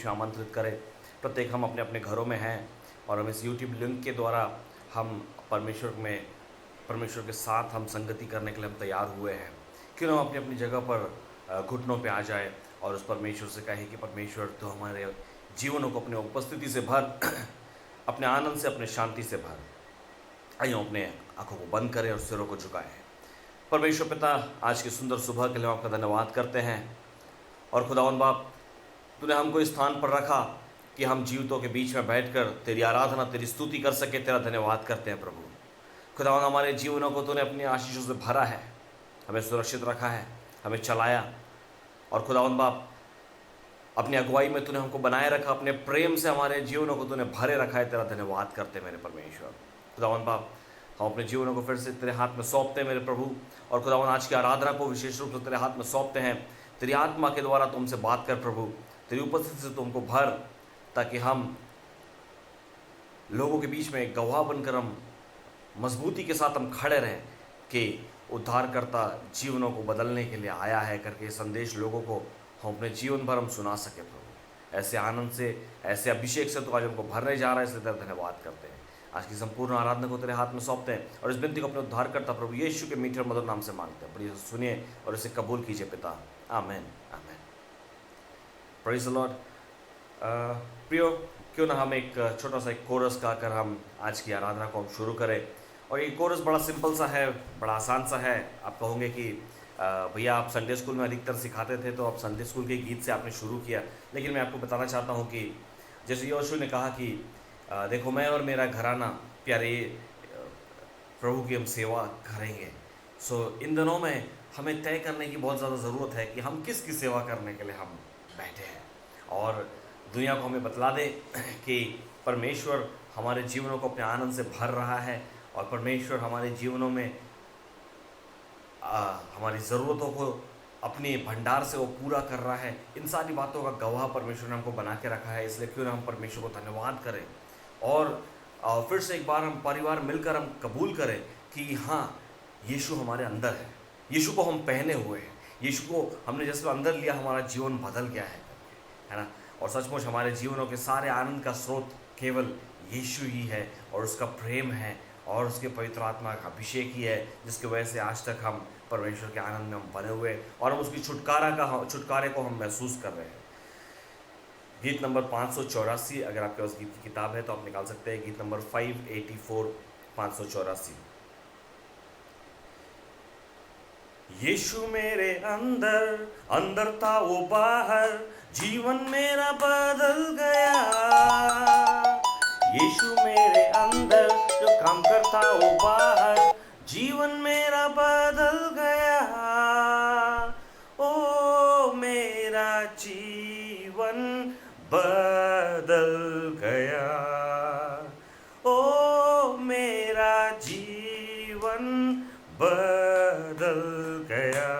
बीच में आमंत्रित करें। प्रत्येक हम अपने अपने घरों में हैं और हम इस यूट्यूब लिंक के द्वारा हम परमेश्वर के साथ हम संगति करने के लिए हम तैयार हुए हैं। क्यों ना हम अपनी अपनी जगह पर घुटनों पे आ जाए और उस परमेश्वर से कहें कि परमेश्वर तो हमारे जीवनों को अपने उपस्थिति से भर, अपने आनंद से, अपने शांति से भर। आइए हम अपने आंखों को बंद करें और सिरों को झुकाएं। परमेश्वर पिता, आज की सुंदर सुबह के लिए हम आपका धन्यवाद करते हैं। और खुदावंद बाप, तूने हमको इस स्थान पर रखा कि हम जीवितों के बीच में बैठकर तेरी आराधना, तेरी स्तुति कर सके। तेरा धन्यवाद करते हैं प्रभु। खुदावंद, हमारे जीवनों को तूने अपनी आशीषों से भरा है, हमें सुरक्षित रखा है, हमें चलाया। और खुदावंद बाप, अपनी अगुवाई में तूने हमको बनाए रखा, अपने प्रेम से हमारे जीवनों को तूने भरे रखा है। तेरा धन्यवाद करते हैं मेरे परमेश्वर। खुदावंद बाप, हम अपने जीवनों को फिर से तेरे हाथ में सौंपते हैं मेरे प्रभु। और खुदावंद, आज की आराधना को विशेष रूप से तेरे हाथ में सौंपते हैं। तेरी आत्मा के द्वारा तुमसे बात कर प्रभु, तेरी उपस्थिति से तुमको भर, ताकि हम लोगों के बीच में एक गवाह बनकर हम मजबूती के साथ हम खड़े रहें कि उद्धारकर्ता जीवनों को बदलने के लिए आया है करके संदेश लोगों को हम अपने जीवन भर हम सुना सके प्रभु। ऐसे आनंद से, ऐसे अभिषेक से तो आज हमको भरने जा रहा है, इसलिए तेरा धन्यवाद करते हैं। आज की संपूर्ण आराधना को तेरे हाथ में सौंपते हैं और इस विनती को अपने उद्धारकर्ता प्रभु यीशु के मीठे और मधुर नाम से मांगते हैं। प्लीज सुनिए और इसे कबूल कीजिए पिता। Amen, amen. Praise the lord. प्रियो, क्यों ना हम एक छोटा सा एक कोरस गाकर हम आज की आराधना को हम शुरू करें। और ये कोरस बड़ा सिंपल सा है, बड़ा आसान सा है। आप कहोगे कि भैया आप संडे स्कूल में अधिकतर सिखाते थे, तो आप संडे स्कूल के गीत से आपने शुरू किया। लेकिन मैं आपको बताना चाहता हूँ कि जैसे यहोशू ने कहा कि देखो मैं और मेरा घराना प्यारे प्रभु की हम सेवा करेंगे। सो इन दिनों में हमें तय करने की बहुत ज़्यादा ज़रूरत है कि हम किसकी सेवा करने के लिए हम बैठे हैं। और दुनिया को हमें बतला दे कि परमेश्वर हमारे जीवनों को अपने आनंद से भर रहा है और परमेश्वर हमारे जीवनों में हमारी ज़रूरतों को अपने भंडार से वो पूरा कर रहा है। इन सारी बातों का गवाह परमेश्वर ने हमको बना के रखा है। इसलिए क्यों ना हम परमेश्वर को धन्यवाद करें और फिर से एक बार हम परिवार मिलकर हम कबूल करें कि हाँ, यीशु हमारे अंदर है, यीशु को हम पहने हुए हैं, यीशु को हमने जैसे अंदर लिया, हमारा जीवन बदल गया है ना। और सचमुच हमारे जीवनों के सारे आनंद का स्रोत केवल यीशु ही है और उसका प्रेम है और उसके पवित्र आत्मा का अभिषेक ही है, जिसकी वजह से आज तक हम परमेश्वर के आनंद में हम बने हुए और हम उसकी छुटकारे को हम महसूस कर रहे हैं। गीत नंबर 584, अगर आपके पास गीत की किताब है तो आप निकाल सकते हैं। गीत नंबर 584, 584। यीशु मेरे अंदर, अंदर था वो बाहर, जीवन मेरा बदल गया। यीशु मेरे अंदर जो काम करता वो बाहर, जीवन मेरा बदल गया। ओ मेरा जीवन बदल गया, ओ मेरा जीवन बदल गया।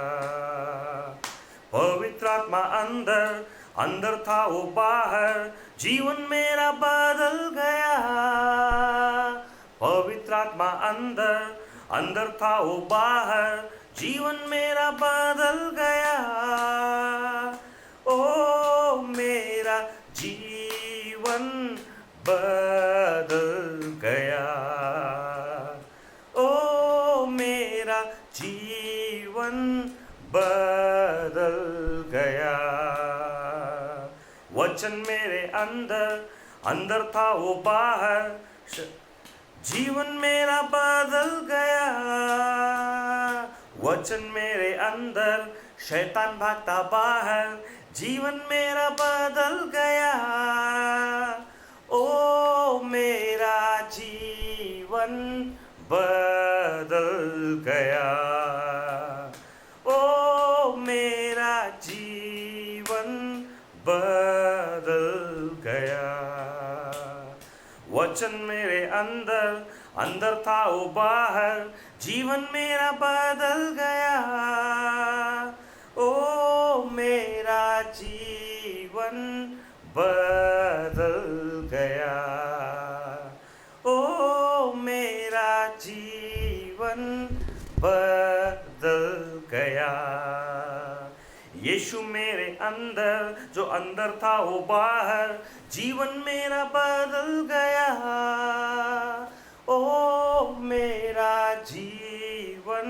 पवित्र आत्मा अंदर, अंदर था वो बाहर, जीवन मेरा बदल गया। पवित्र आत्मा अंदर, अंदर था वो बाहर, जीवन मेरा बदल गया। ओ मेरा जीवन बदल गया, ओ मेरा जीवन बदल गया। वचन मेरे अंदर, अंदर था वो बाहर, जीवन मेरा बदल गया। वचन मेरे अंदर, शैतान भागता बाहर, जीवन मेरा बदल गया। ओ मेरा जीवन बदल गया, ओ मेरा जीवन बदल गया। वचन मेरे अंदर, अंदर था वो बाहर, जीवन मेरा बदल गया। ओ मेरा जीवन बदल गया, ओ मेरा जीवन बदल गया। यीशु मेरे अंदर, जो अंदर था वो बाहर, जीवन मेरा बदल गया। ओ मेरा जीवन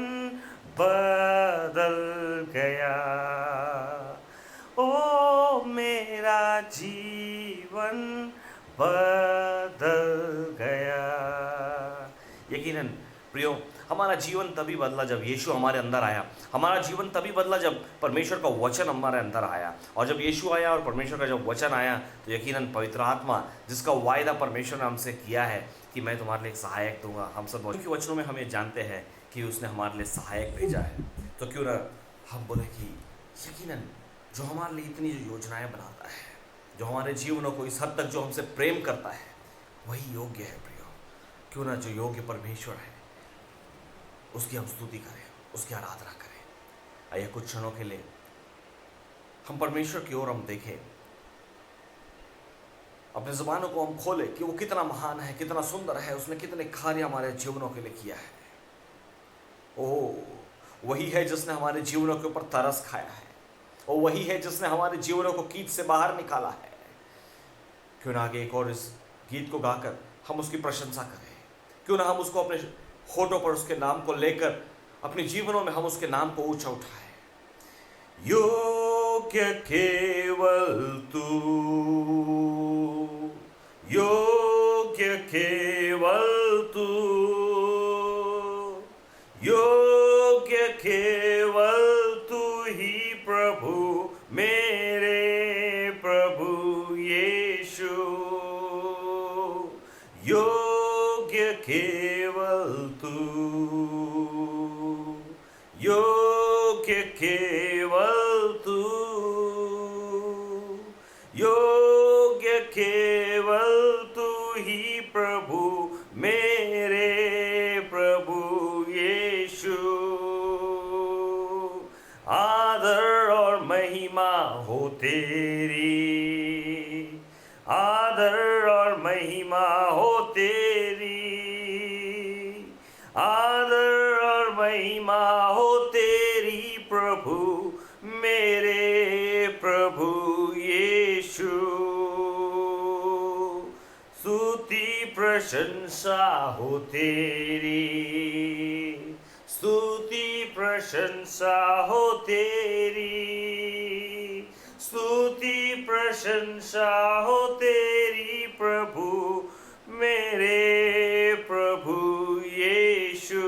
बदल गया। ओ मेरा जीवन बदल गया। यकीनन प्रियो, हमारा जीवन तभी बदला जब यीशु हमारे अंदर आया। हमारा जीवन तभी बदला जब परमेश्वर का वचन हमारे अंदर आया। और जब यीशु आया और परमेश्वर का जब वचन आया, तो यकीनन पवित्र आत्मा, जिसका वायदा परमेश्वर ने हमसे किया है कि मैं तुम्हारे लिए एक सहायक दूंगा, हम सब उनके वचनों में हमें जानते हैं कि उसने हमारे लिए सहायक भेजा है। तो क्यों ना हम बोले कि यकीनन जो हमारे लिए इतनी जो योजनाएं बनाता है, जो हमारे जीवनों को इस हद तक जो हमसे प्रेम करता है, वही योग्य है प्रियो। क्यों ना जो योग्य परमेश्वर है उसकी हम स्तुति करें, उसकी आराधना करें। आइए कुछ क्षणों के लिए हम परमेश्वर की ओर हम देखें, अपने ज़ुबानों को हम खोलें कि वो कितना महान है, कितना सुंदर है, उसने कितने कार्य हमारे जीवनों के लिए किया है। ओ वही है जिसने हमारे जीवनों के ऊपर तरस खाया है, और वही है जिसने हमारे जीवनों को कीट से बाहर निकाला है। क्यों ना आगे एक और इस गीत को गाकर हम उसकी प्रशंसा करें। क्यों ना हम उसको अपने होठों पर उसके नाम को लेकर अपने जीवनों में हम उसके नाम को ऊंचा उठाएं। योग्य केवल तू, योग्य केवल तू, योग्य केवल तू ही प्रभु, मेरे प्रभु यीशु। योग्य केवल तू, योग्य केवल तू, योग्य केवल तू ही प्रभु, मेरे प्रभु यीशु। आदर और महिमा हो तेरी, आदर और महिमा हो तेरी, आदर और महिमा हो तेरी प्रभु, मेरे प्रभु यीशु। स्तुति प्रशंसा हो तेरी, स्तुति प्रशंसा हो तेरी, स्तुति प्रशंसा हो तेरी प्रभु, मेरे प्रभु यीशु।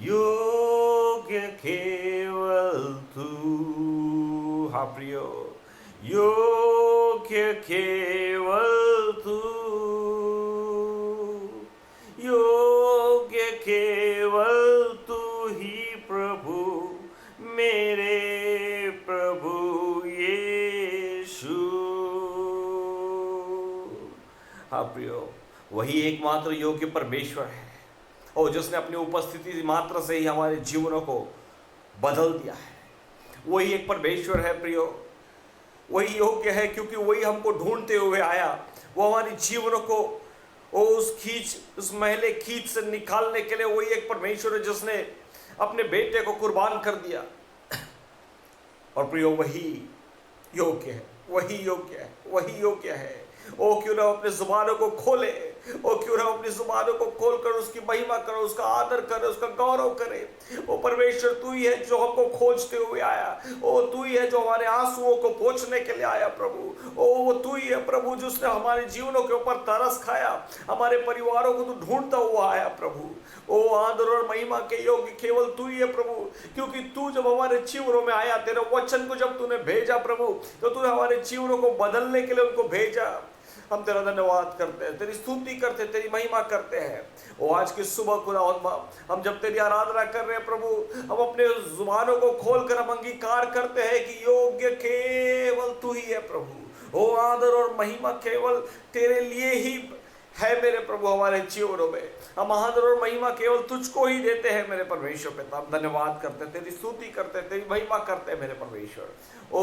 योग्य केवल तू, हाँ प्रियो, योग्य केवल तू, योग्य केवल तू ही प्रभु, मेरे प्रभु यीशु। हाँ प्रियो, वही एकमात्र योग्य परमेश्वर है, और जिसने अपनी उपस्थिति मात्र से ही हमारे जीवनों को बदल दिया है। वही एक परमेश्वर है प्रियो, वही योग्य है, क्योंकि वही हमको ढूंढते हुए आया। वो हमारे जीवनों को उस मैले खींच से निकालने के लिए वही एक परमेश्वर है जिसने अपने बेटे को कुर्बान कर दिया। और प्रियो, वही योग्य है, वही योग्य है, वही योग्य है। ओ क्यों ना अपने जुबानों को खोले, ओ क्यों ना अपनी जुबानों को खोलकर उसकी महिमा करो, उसका आदर करे, उसका गौरव करे। ओ परमेश्वर, तू ही है जो हमको खोजते हुए आया। ओ तू ही है जो हमारे आंसुओं को पोंछने के लिए आया प्रभु। ओ वो तू ही है प्रभु जिसने हमारे जीवनों के ऊपर तरस खाया, हमारे परिवारों को तू ढूंढता हुआ आया प्रभु। ओ आदर और महिमा के योग्य केवल तू ही है प्रभु, क्योंकि तू जब हमारे जीवनों में आया, तेरे वचन को जब तूने भेजा प्रभु, तो तूने हमारे जीवनों को बदलने के लिए उनको भेजा। हम तेरा धन्यवाद करते हैं, तेरी स्तुति करते हैं, तेरी महिमा करते हैं। ओ आज की सुबह खुदा हम जब तेरी आराधना कर रहे हैं प्रभु, हम अपने जुबानों को खोलकर हम अंगीकार करते हैं कि योग्य केवल तू ही है प्रभु। ओ आदर और महिमा केवल तेरे लिए ही है मेरे प्रभु हमारे जीवनों में। हम आदर और महिमा केवल तुझको ही देते हैं मेरे परमेश्वर पिता। हम धन्यवाद करते, तेरी स्तुति करते, तेरी महिमा करते मेरे परमेश्वर। ओ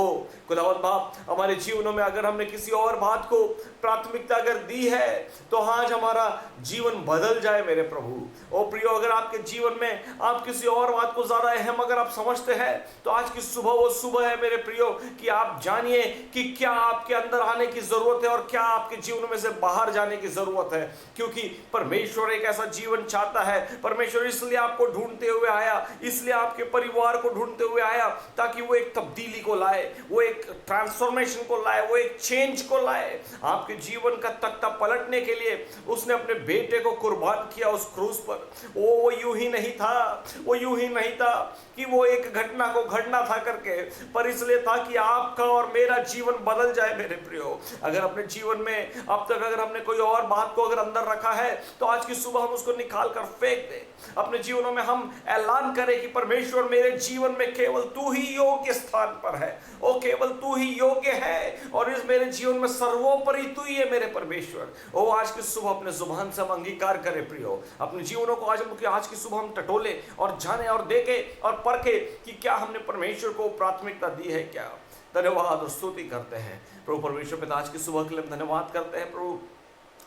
खुदावंद बाप, हमारे जीवनों में अगर हमने किसी और बात को प्राथमिकता अगर दी है तो आज हमारा जीवन बदल जाए मेरे प्रभु। ओ प्रियो, अगर आपके जीवन में आप किसी और बात को ज्यादा अहम अगर आप समझते हैं तो आज की सुबह वो सुबह है मेरे प्रियो कि आप जानिए कि क्या आपके अंदर आने की जरूरत है और क्या आपके जीवन में से बाहर जाने की जरूरत है। क्योंकि परमेश्वर एक ऐसा जीवन चाहता है। परमेश्वर इसलिए आपको ढूंढते हुए आया, इसलिए आपके परिवार को ढूंढते हुए आया ताकि वो एक तब्दीली को लाए, वो एक ट्रांसफॉर्मेशन को लाए, वो एक चेंज को लाए। आपके जीवन का तख्ता पलटने के लिए उसने अपने बेटे को कुर्बान किया उस क्रूस पर। वो यूं ही नहीं था, वो यूं ही नहीं था कि वो एक घटना को घटना था करके, पर इसलिए था कि आपका और मेरा जीवन बदल जाए मेरे प्रियो। अगर अपने जीवन में अब तक अगर हमने कोई और बात को अगर अंदर रखा है तो आज की सुबह हम उसको निकाल कर फेंक दें। अपने जीवनों में हम ऐलान करें कि परमेश्वर मेरे जीवन में केवल तू ही योग्य स्थान पर है, ओ केवल तू ही योग्य है और इस मेरे जीवन में सर्वोपरि तू ही है मेरे परमेश्वर। ओ आज की सुबह अपने जुबान से हम अंगीकार करें प्रियो, अपने जीवनों को आज की सुबह हम टटोले और जाने और देखें और परखे कि क्या हमने परमेश्वर को प्राथमिकता दी है क्या। धन्यवाद और स्तुति करते हैं प्रभु परमेश्वर पिता। आज की सुबह के लिए धन्यवाद करते हैं प्रभु।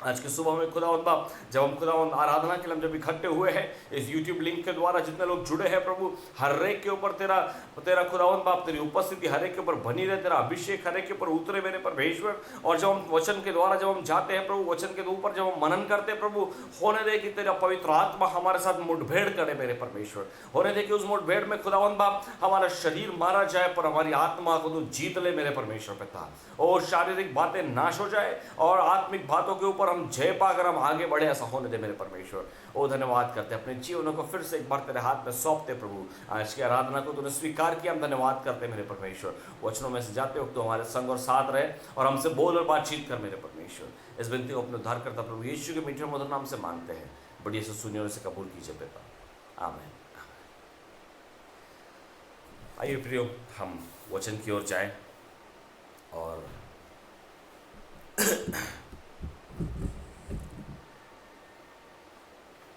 आज की सुबह में खुदावंद बाप, जब हम खुदावंद आराधना के लिए हम जब इकट्ठे हुए हैं इस YouTube लिंक के द्वारा, जितने लोग जुड़े हैं प्रभु, हर एक के ऊपर तेरा खुदावंद बाप तेरी उपस्थिति हर एक के ऊपर बनी रहे, तेरा अभिषेक हर एक के ऊपर उतरे मेरे परमेश्वर। और जब हम वचन के द्वारा जब हम जाते हैं प्रभु, वचन के ऊपर जब हम मनन करते हैं प्रभु, होने दे कि तेरा पवित्र आत्मा हमारे साथ मुठभेड़ करे मेरे परमेश्वर। होने दे कि उस मुठभेड़ में खुदावंद बाप हमारा शरीर मारा जाए पर हमारी आत्मा को तू जीत ले मेरे परमेश्वर पिता। और शारीरिक बातें नाश हो जाए और आत्मिक बातों के ऊपर हम जय पाकर हम आगे बढ़े, ऐसा होने दे मेरे परमेश्वर। ओ धन्यवाद करते, अपने जीवनों को फिर से एक बार तेरे हाथ में सौंपते प्रभु। आज की आराधना को तूने स्वीकार किया, हम धन्यवाद करते मेरे परमेश्वर। वचनों में से जाते वक्त तो हमारे संग और साथ रहे और हमसे बोल और बातचीत कर मेरे परमेश्वर। इस विनती को अपने उद्धार करता प्रभु यीशु के मीठे मधुर नाम से मांगते हैं, बड़ी से सुनिए और इसे कबूल कीजिए पिता, आमीन। आइए प्रियो, हम वचन की ओर जाएं और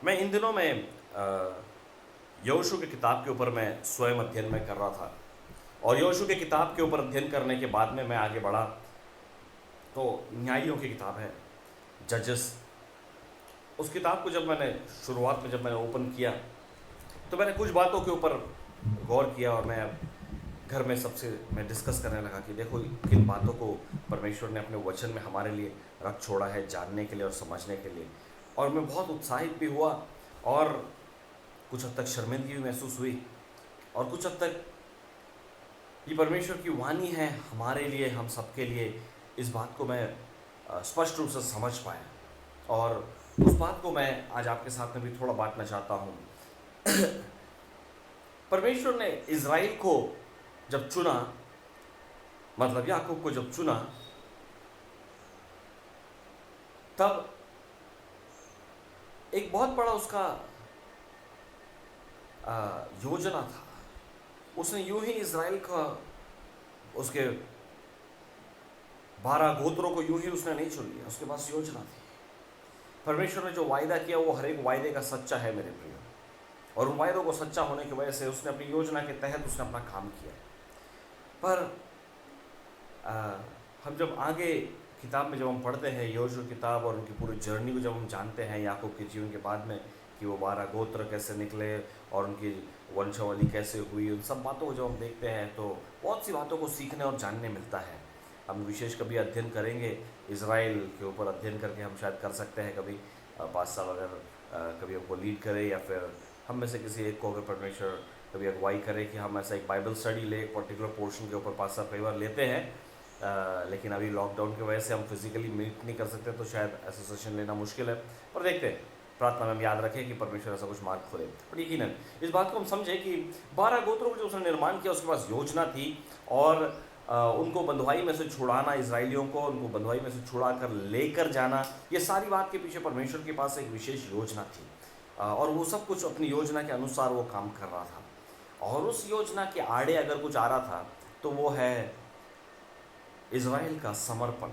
मैं इन दिनों में यहोशू की किताब के ऊपर मैं स्वयं अध्ययन में कर रहा था और यहोशू की किताब के ऊपर अध्ययन करने के बाद में मैं आगे बढ़ा तो न्यायियों की किताब है जजेस। उस किताब को जब मैंने शुरुआत में जब मैंने ओपन किया तो मैंने कुछ बातों के ऊपर गौर किया और मैं घर में सबसे मैं डिस्कस करने लगा कि देखो किन बातों को परमेश्वर ने अपने वचन में हमारे लिए रख छोड़ा है जानने के लिए और समझने के लिए। और मैं बहुत उत्साहित भी हुआ और कुछ हद तक शर्मिंदगी भी महसूस हुई और कुछ हद तक ये परमेश्वर की वाणी है हमारे लिए, हम सबके लिए। इस बात को मैं स्पष्ट रूप से समझ पाया और उस बात को मैं आज आपके साथ में भी थोड़ा बांटना चाहता हूँ। परमेश्वर ने इज़राइल को जब चुना, मतलब याकूब को जब चुना, तब एक बहुत बड़ा उसका योजना था। उसने यूं ही इज़राइल का, उसके 12 गोत्रों को यूं ही उसने नहीं चुन लिया, उसके पास योजना थी। परमेश्वर ने जो वायदा किया वो हर एक वायदे का सच्चा है मेरे प्रिय, और उन वायदों को सच्चा होने की वजह से उसने अपनी योजना के तहत उसने अपना काम किया। पर हम जब आगे किताब में जब हम पढ़ते हैं यहोशू किताब और उनकी पूरी जर्नी को जब हम जानते हैं याकूब के जीवन के बाद में कि वो 12 गोत्र कैसे निकले और उनकी वंशावली कैसे हुई, उन सब बातों को जब हम देखते हैं तो बहुत सी बातों को सीखने और जानने मिलता है। हम विशेष कभी अध्ययन करेंगे इज़राइल के ऊपर, अध्ययन करके हम शायद कर सकते हैं कभी 5 साल अगर कभी हमको लीड करे या फिर हम में से किसी एक को अगर परमेश्वर कभी अगुवाई करे कि हम ऐसा एक बाइबल स्टडी ले, एक पर्टिकुलर पोर्शन के ऊपर 5 साल कई बार लेते हैं। लेकिन अभी लॉकडाउन की वजह से हम फिजिकली मीट नहीं कर सकते तो शायद ऐसा सेशन लेना मुश्किल है, पर देखते हैं। प्रार्थना में हम याद रखें कि परमेश्वर ऐसा कुछ मार्ग खोले। पर यकीनन इस बात को हम समझें कि 12 गोत्रों को जो उसने निर्माण किया उसके पास योजना थी और उनको बंधुआई में से छुड़ाना, इजराइलियों को उनको बंधुआई में से छुड़ा कर लेकर जाना, ये सारी बात के पीछे परमेश्वर के पास एक विशेष योजना थी और वो सब कुछ अपनी योजना के अनुसार वो काम कर रहा था। और उस योजना के आड़े अगर कुछ आ रहा था तो वो है इज़राइल का समर्पण,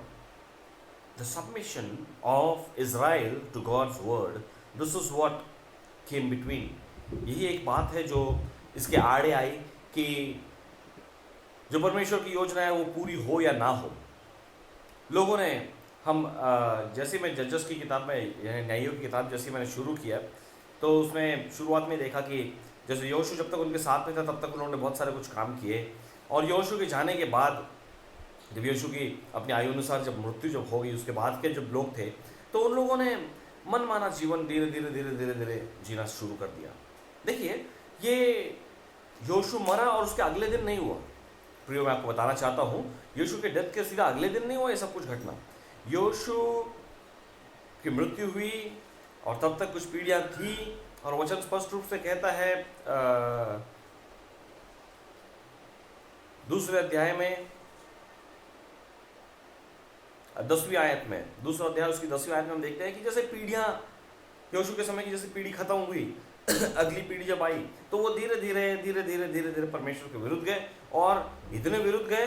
the submission of Israel to God's word, this is what came between. यही एक बात है जो इसके आड़े आई कि जो परमेश्वर की योजना है वो पूरी हो या ना हो। लोगों ने जैसे मैं जजेस की किताब में, यानी न्यायियों की किताब जैसे मैंने शुरू किया, तो उसमें शुरुआत में देखा कि जैसे योशू जब तक उनके साथ में था तब तक उन्होंने बहुत सारे कुछ काम किए, और योशू के जाने के बाद जब यीशु की अपनी आयु अनुसार जब मृत्यु जब हो गई, उसके बाद के जब लोग थे तो उन लोगों ने मनमाना जीवन धीरे धीरे धीरे धीरे धीरे जीना शुरू कर दिया। देखिए, ये यीशु मरा और उसके अगले दिन नहीं हुआ। प्रियो, मैं आपको बताना चाहता हूँ, यीशु के डेथ के सीधा अगले दिन नहीं हुआ ये सब कुछ घटना। यीशु की मृत्यु हुई और तब तक कुछ पीढ़ियाँ थी, और वचन स्पष्ट रूप से कहता है दूसरे अध्याय में 10वीं आयत में, दूसरा अध्याय उसकी 10वीं आयत में हम देखते हैं कि जैसे पीढ़ियाँ यीशु के समय की जैसे पीढ़ी खत्म हुई अगली पीढ़ी जब आई तो वो धीरे धीरे धीरे धीरे धीरे धीरे परमेश्वर के विरुद्ध गए, और इतने विरुद्ध गए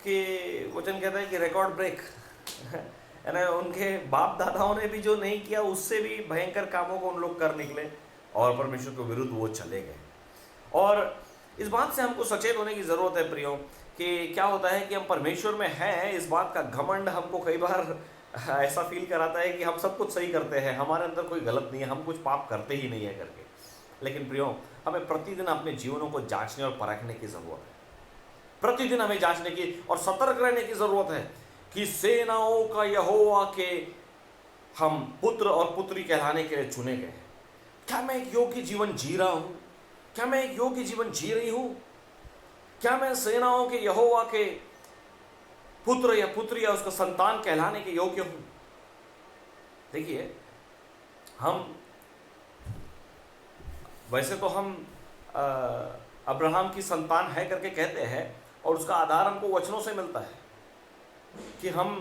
कि वचन कहता है कि रिकॉर्ड ब्रेक है ना। उनके बाप दादाओं ने भी जो नहीं किया उससे भी भयंकर कामों को उन लोग कर निकले और परमेश्वर के विरुद्ध वो चले गए। और इस बात से हमको सचेत होने की ज़रूरत है प्रियो, कि क्या होता है कि हम परमेश्वर में हैं, इस बात का घमंड हमको कई बार ऐसा फील कराता है कि हम सब कुछ सही करते हैं, हमारे अंदर कोई गलत नहीं है, हम कुछ पाप करते ही नहीं है करके। लेकिन प्रियो, हमें प्रतिदिन अपने जीवनों को जांचने और परखने की ज़रूरत है। प्रतिदिन हमें जांचने की और सतर्क रहने की ज़रूरत है कि सेनाओं का यहोवा के हम पुत्र और पुत्री कहलाने के लिए चुने गए हैं। क्या मैं एक योग्य जीवन जी रहा हूँ? क्या मैं एक योग्य जीवन जी रही हूँ? क्या मैं सेनाओं के यहोवा के पुत्र या पुत्री या उसका संतान कहलाने के योग्य हूं? देखिए, हम वैसे तो हम अब्राहम की संतान है करके कहते हैं, और उसका आधार हमको वचनों से मिलता है कि हम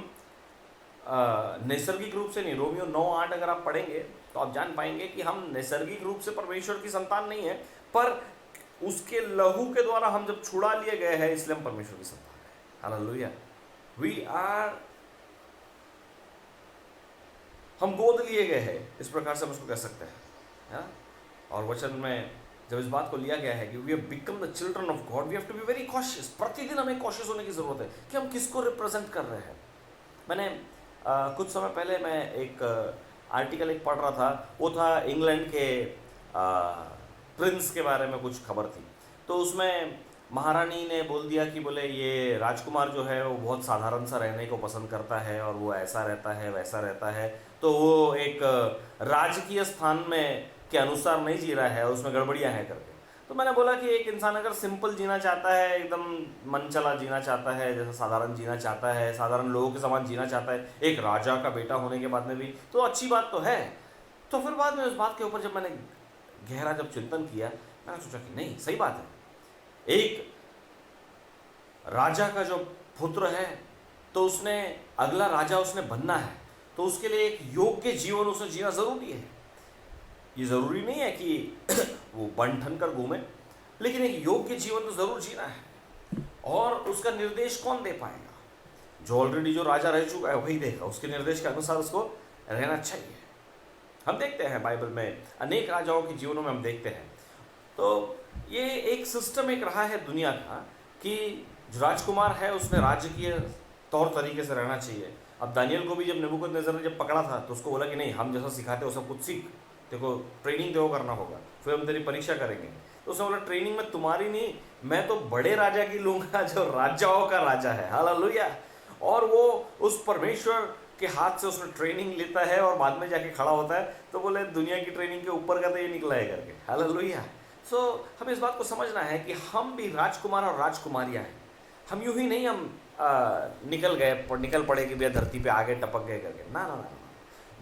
नैसर्गिक रूप से नहीं। रोमियो 9:8 अगर आप पढ़ेंगे तो आप जान पाएंगे कि हम नैसर्गिक रूप से परमेश्वर की संतान नहीं है, पर उसके लहू के द्वारा हम जब छुड़ा लिए गए हैं इसलिए हम परमेश्वर की संतान है। हालेलुया। वी आर, हम गोद लिए गए हैं, इस प्रकार से हम उसको कह सकते हैं। और वचन में जब इस बात को लिया गया है कि we have become the children of God, we have to be very cautious. प्रतिदिन हमें कॉशियस होने की जरूरत है कि हम किसको रिप्रेजेंट कर रहे हैं। मैंने कुछ समय पहले मैं एक आर्टिकल एक पढ़ रहा था, वो था इंग्लैंड के प्रिंस के बारे में कुछ खबर थी। तो उसमें महारानी ने बोल दिया कि बोले ये राजकुमार जो है वो बहुत साधारण सा रहने को पसंद करता है, और वो ऐसा रहता है वैसा रहता है, तो वो एक राजकीय स्थान में के अनुसार नहीं जी रहा है, उसमें गड़बड़ियाँ हैं करके। तो मैंने बोला कि एक इंसान अगर सिंपल जीना चाहता है, एकदम मन चला जीना चाहता है, जैसा साधारण जीना चाहता है, साधारण लोगों के समान जीना चाहता है, एक राजा का बेटा होने के बाद में भी, तो अच्छी बात तो है। तो फिर बाद में उस बात के ऊपर जब मैंने गहरा जब चिंतन किया, मैंने सोचा कि नहीं, सही बात है। एक राजा का जो पुत्र है तो उसने अगला राजा उसने बनना है, तो उसके लिए एक योग्य जीवन उसने जीना जरूरी है। ये जरूरी नहीं है कि वो बन ठन कर घूमे, लेकिन एक योग्य जीवन तो जरूर जीना है। और उसका निर्देश कौन दे पाएगा? जो ऑलरेडी जो राजा रह चुका है वही देगा, उसके निर्देश के अनुसार उसको रहना चाहिए। हम देखते हैं बाइबल में अनेक राजाओं के जीवनों में हम देखते हैं। तो ये एक सिस्टम एक रहा है दुनिया का कि जो राजकुमार है उसने राजकीय तौर तरीके से रहना चाहिए। अब दानियल को भी जब नेबूकदनेस्सर ने जब पकड़ा था तो उसको बोला कि नहीं, हम जैसा सिखाते हो सब कुछ सीख, देखो ट्रेनिंग तो करना होगा, फिर हम तेरी परीक्षा करेंगे। तो उसने बोला ट्रेनिंग में तुम्हारी नहीं, मैं तो बड़े राजा की लूँगा जो राजाओं का राजा है। हालेलुया। और वो उस परमेश्वर के हाथ से उसने ट्रेनिंग लेता है और बाद में जाके खड़ा होता है, तो बोले दुनिया की ट्रेनिंग के ऊपर का तो ये निकला है करके। हालेलुया। सो हमें इस बात को समझना है कि हम भी राजकुमार और राजकुमारियाँ हैं। हम यूं ही नहीं हम निकल पड़े कि भैया धरती पे आगे टपक गए करके। ना ना ना,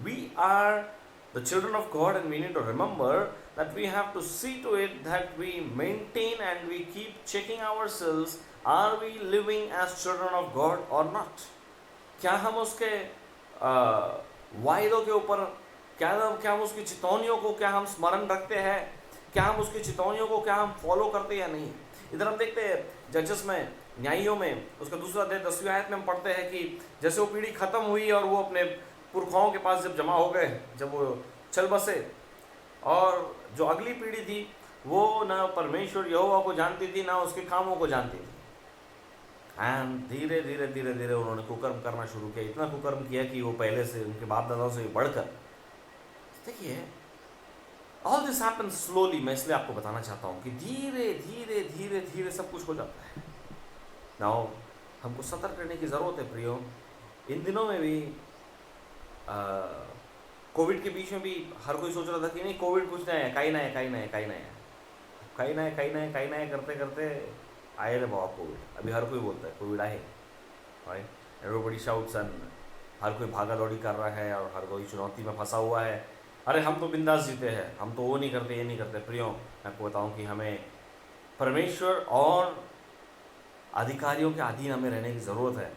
we are the children of God, and we need to remember that we have to see to it that we maintain and we keep checking ourselves, are we living as children of God or not? क्या हम उसके वायदों के ऊपर, क्या हम उसकी चितौनियों को क्या हम स्मरण रखते हैं, क्या हम उसकी चितौनियों को क्या हम फॉलो करते हैं या नहीं। इधर हम देखते हैं जजेस में न्यायियों में उसका दूसरा अध्याय 10वीं आयत में हम पढ़ते हैं कि जैसे वो पीढ़ी खत्म हुई और वो अपने पुरखाओं के पास जब जमा हो गए, जब वो चल बसे, और जो अगली पीढ़ी थी वो ना परमेश्वर यहोवा को जानती थी ना उसके कामों को जानती थी। एंड धीरे धीरे धीरे धीरे उन्होंने कुकर्म करना शुरू किया, इतना कुकर्म किया कि वो पहले से उनके बाप दादाओं से भी बढ़कर। देखिए, ऑल दिस हैपन स्लोली। मैं इसलिए आपको बताना चाहता हूँ कि धीरे धीरे धीरे धीरे सब कुछ हो जाता है। नाउ हमको सतर्क रहने की ज़रूरत है प्रियो। इन दिनों में भी कोविड के बीच में भी हर कोई सोच रहा था कि नहीं कोविड कुछ नहीं है, कहीं ना है, कहीं ना है, कहीं ना है, कहीं ना है, कहीं ना है, कहीं ना है करते करते आए रे बाबा कोविड। अभी हर कोई बोलता है कोविड आए, राइट। एवरीबॉडी शाउट्स एंड हर कोई भागा दौड़ी कर रहा है और हर कोई चुनौती में फंसा हुआ है। अरे हम तो बिंदास जीते हैं, हम तो वो नहीं करते, ये नहीं करते। प्रियो, मैं आपको बताऊँ कि हमें परमेश्वर और अधिकारियों के अधीन हमें रहने की ज़रूरत है।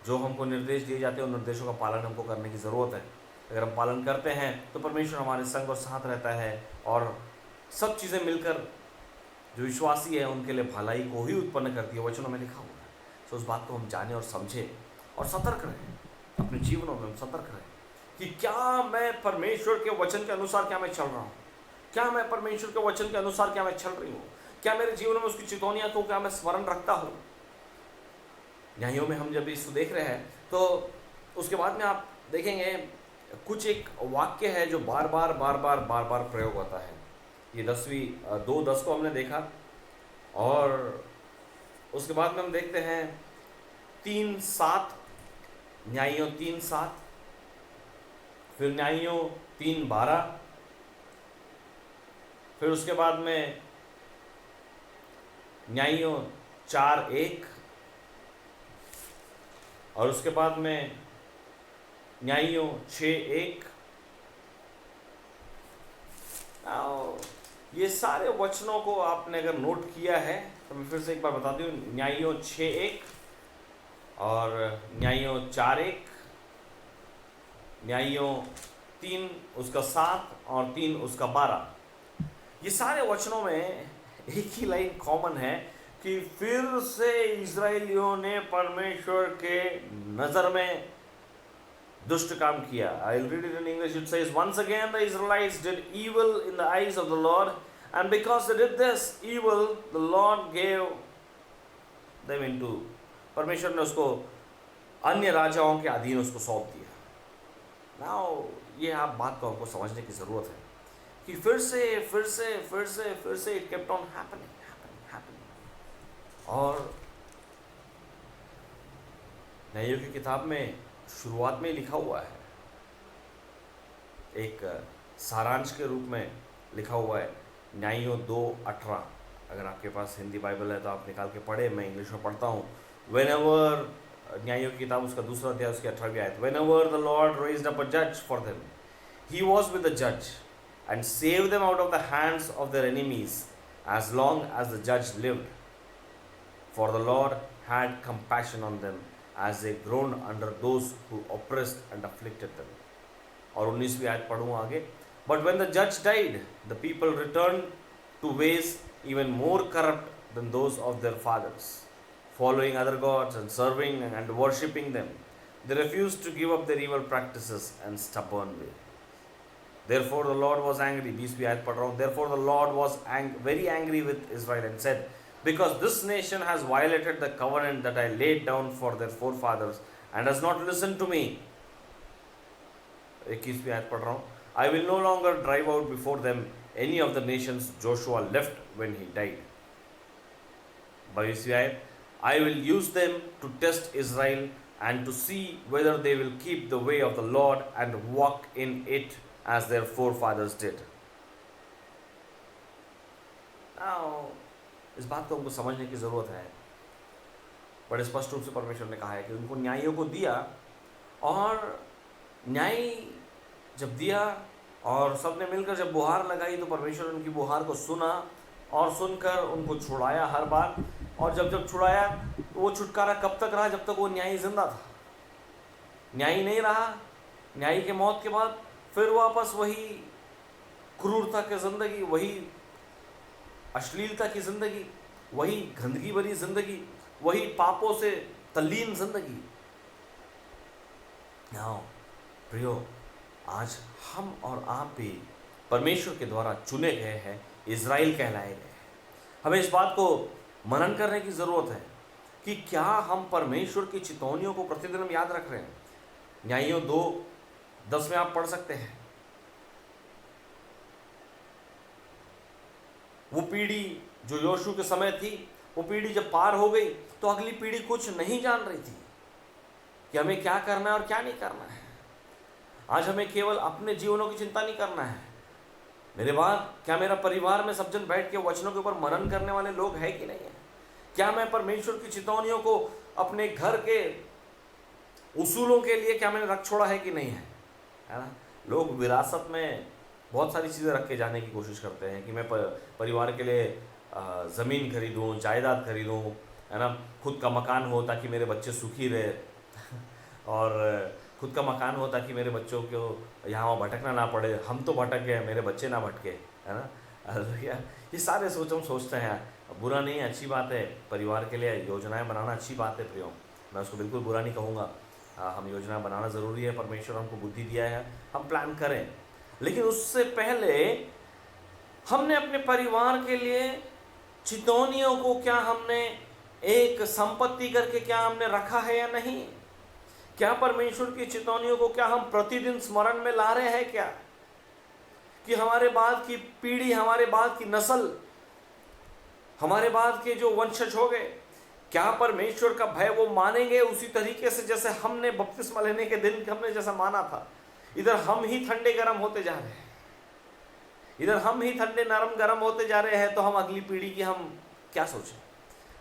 जो हमको निर्देश दिए जाते हैं उन निर्देशों का पालन हमको करने की ज़रूरत है। अगर हम पालन करते हैं तो परमेश्वर हमारे संग और साथ रहता है और सब चीज़ें मिलकर जो विश्वासी है उनके लिए भलाई को ही उत्पन्न करती है, वचनों में लिखा हुआ है। तो उस बात को हम जानें और समझें और सतर्क रहें, अपने जीवनों में हम सतर्क रहें कि क्या मैं परमेश्वर के वचन के अनुसार क्या मैं चल रहा हूँ, क्या मैं परमेश्वर के वचन के अनुसार क्या मैं चल रही हूँ, क्या मेरे जीवन में उसकी चितौनियाँ को क्या मैं स्मरण रखता हूँ। न्यायों में हम जब इसको देख रहे हैं तो उसके बाद में आप देखेंगे कुछ एक वाक्य है जो बार बार बार बार बार बार प्रयोग होता है। ये 2:10 को हमने देखा और उसके बाद में हम देखते हैं 3:7, न्यायियों 3:7, फिर न्यायियों 3:12, फिर उसके बाद में न्यायियों 4:1 और उसके बाद में न्यायियों 6:1। ये सारे वचनों को आपने अगर नोट किया है तो मैं फिर से एक बार बता दूं, न्यायियों 6:1 और न्यायियों 4:1, न्यायियों 3 उसका 7 और 3 उसका 12। ये सारे वचनों में एक ही लाइन कॉमन है कि फिर से इजराइलियों ने परमेश्वर के नज़र में दुष्ट काम किया। I'll read it in English. It says, once again the Israelites did evil in the eyes of the Lord, and because they did this evil, the Lord gave them into, परमेश्वर ने उसको अन्य राजाओं के अधीन उसको सौंप दिया। Now ये आप बात को हमको समझने की ज़रूरत है कि फिर से it kept on happening. और न्यायों की किताब में शुरुआत में लिखा हुआ है, एक सारांश के रूप में लिखा हुआ है, न्यायियों 2:18। अगर आपके पास हिंदी बाइबल है तो आप निकाल के पढ़े, मैं इंग्लिश में पढ़ता हूँ। व्हेनेवर, न्यायियों की किताब उसका दूसरा अध्याय उसकी 18वीं आयत, whenever the Lord raised up अ जज for them, he was with the जज and saved them out of the hands of their enemies as long as the judge lived, for the Lord had compassion on them as they groaned under those who oppressed and afflicted them. और 19वीं आयत पढ़ूँ आगे, but when the judge died, the people returned to ways even more corrupt than those of their fathers, following other gods and serving and worshipping them. They refused to give up their evil practices and stubborn way. Therefore the Lord was angry. 20वीं आयत पढ़ रहा हूँ. Therefore the Lord was very angry with Israel and said, because this nation has violated the covenant that I laid down for their forefathers and has not listened to me. 21वीं आयत पढ़ रहा हूँ. I will no longer drive out before them any of the nations Joshua left when he died. 22वीं आयत, I will use them to test Israel and to see whether they will keep the way of the Lord and walk in it as their forefathers did. Now, इस बात को हमको समझने की ज़रूरत है। बड़े स्पष्ट रूप से परमेश्वर ने कहा है कि उनको न्यायों को दिया, और न्याय जब दिया और सबने मिलकर जब बुहार लगाई तो परमेश्वर उनकी बुहार को सुना और सुनकर उनको छुड़ाया हर बार। और जब छुड़ाया तो वो छुटकारा कब तक रहा? जब तक वो न्यायी जिंदा था। न्यायी नहीं रहा, न्यायी के मौत के बाद फिर वापस वही क्रूरता की ज़िंदगी, वही अश्लीलता की ज़िंदगी, वही गंदगी भरी ज़िंदगी, वही पापों से तल्लीन जिंदगी। हाँ प्रियो, आज हम और आप भी परमेश्वर के द्वारा चुने गए हैं, इज़राइल कहलाए गए हैं। हमें इस बात को मनन करने की ज़रूरत है कि क्या हम परमेश्वर की चितौनियों को प्रतिदिन हम याद रख रहे हैं। न्यायियों 2:10 में आप पढ़ सकते हैं, वो पीढ़ी जो योशू के समय थी, वो पीढ़ी जब पार हो गई तो अगली पीढ़ी कुछ नहीं जान रही थी कि हमें क्या करना है और क्या नहीं करना है। आज हमें केवल अपने जीवनों की चिंता नहीं करना है। मेरे बाद क्या मेरा परिवार में सब जन बैठ के वचनों के ऊपर मनन करने वाले लोग हैं कि नहीं है? क्या मैं परमेश्वर की चितौनियों को अपने घर के उसूलों के लिए क्या मैंने रख छोड़ा है कि नहीं है ना? लोग विरासत में बहुत सारी चीज़ें रख के जाने की कोशिश करते हैं कि मैं परिवार के लिए ज़मीन खरीदूँ, जायदाद खरीदूँ, है ना, खुद का मकान हो ताकि मेरे बच्चे सुखी रहे और खुद का मकान हो ताकि मेरे बच्चों को यहाँ वहाँ भटकना ना पड़े। हम तो भटक गए, मेरे बच्चे ना भटके, है ना। ये सारे हम सोचते हैं। बुरा नहीं है, अच्छी बात है, परिवार के लिए योजनाएं बनाना अच्छी बात है प्रियो, मैं उसको बिल्कुल बुरा नहीं कहूँगा। हम योजना बनाना ज़रूरी है, परमेश्वर हमको बुद्धि दिया है, हम प्लान करें। लेकिन उससे पहले हमने अपने परिवार के लिए चितौनियों को क्या हमने एक संपत्ति करके क्या हमने रखा है या नहीं? क्या परमेश्वर की चितौनियों को क्या हम प्रतिदिन स्मरण में ला रहे हैं क्या? कि हमारे बाद की पीढ़ी, हमारे बाद की नस्ल, हमारे बाद के जो वंशज हो गए, क्या परमेश्वर का भय वो मानेंगे उसी तरीके से जैसे हमने बपतिस्मा लेने के दिन हमने जैसा माना था? इधर हम ही ठंडे गरम होते जा रहे हैं, इधर हम ही ठंडे नरम गरम होते जा रहे हैं, तो हम अगली पीढ़ी की हम क्या सोचें?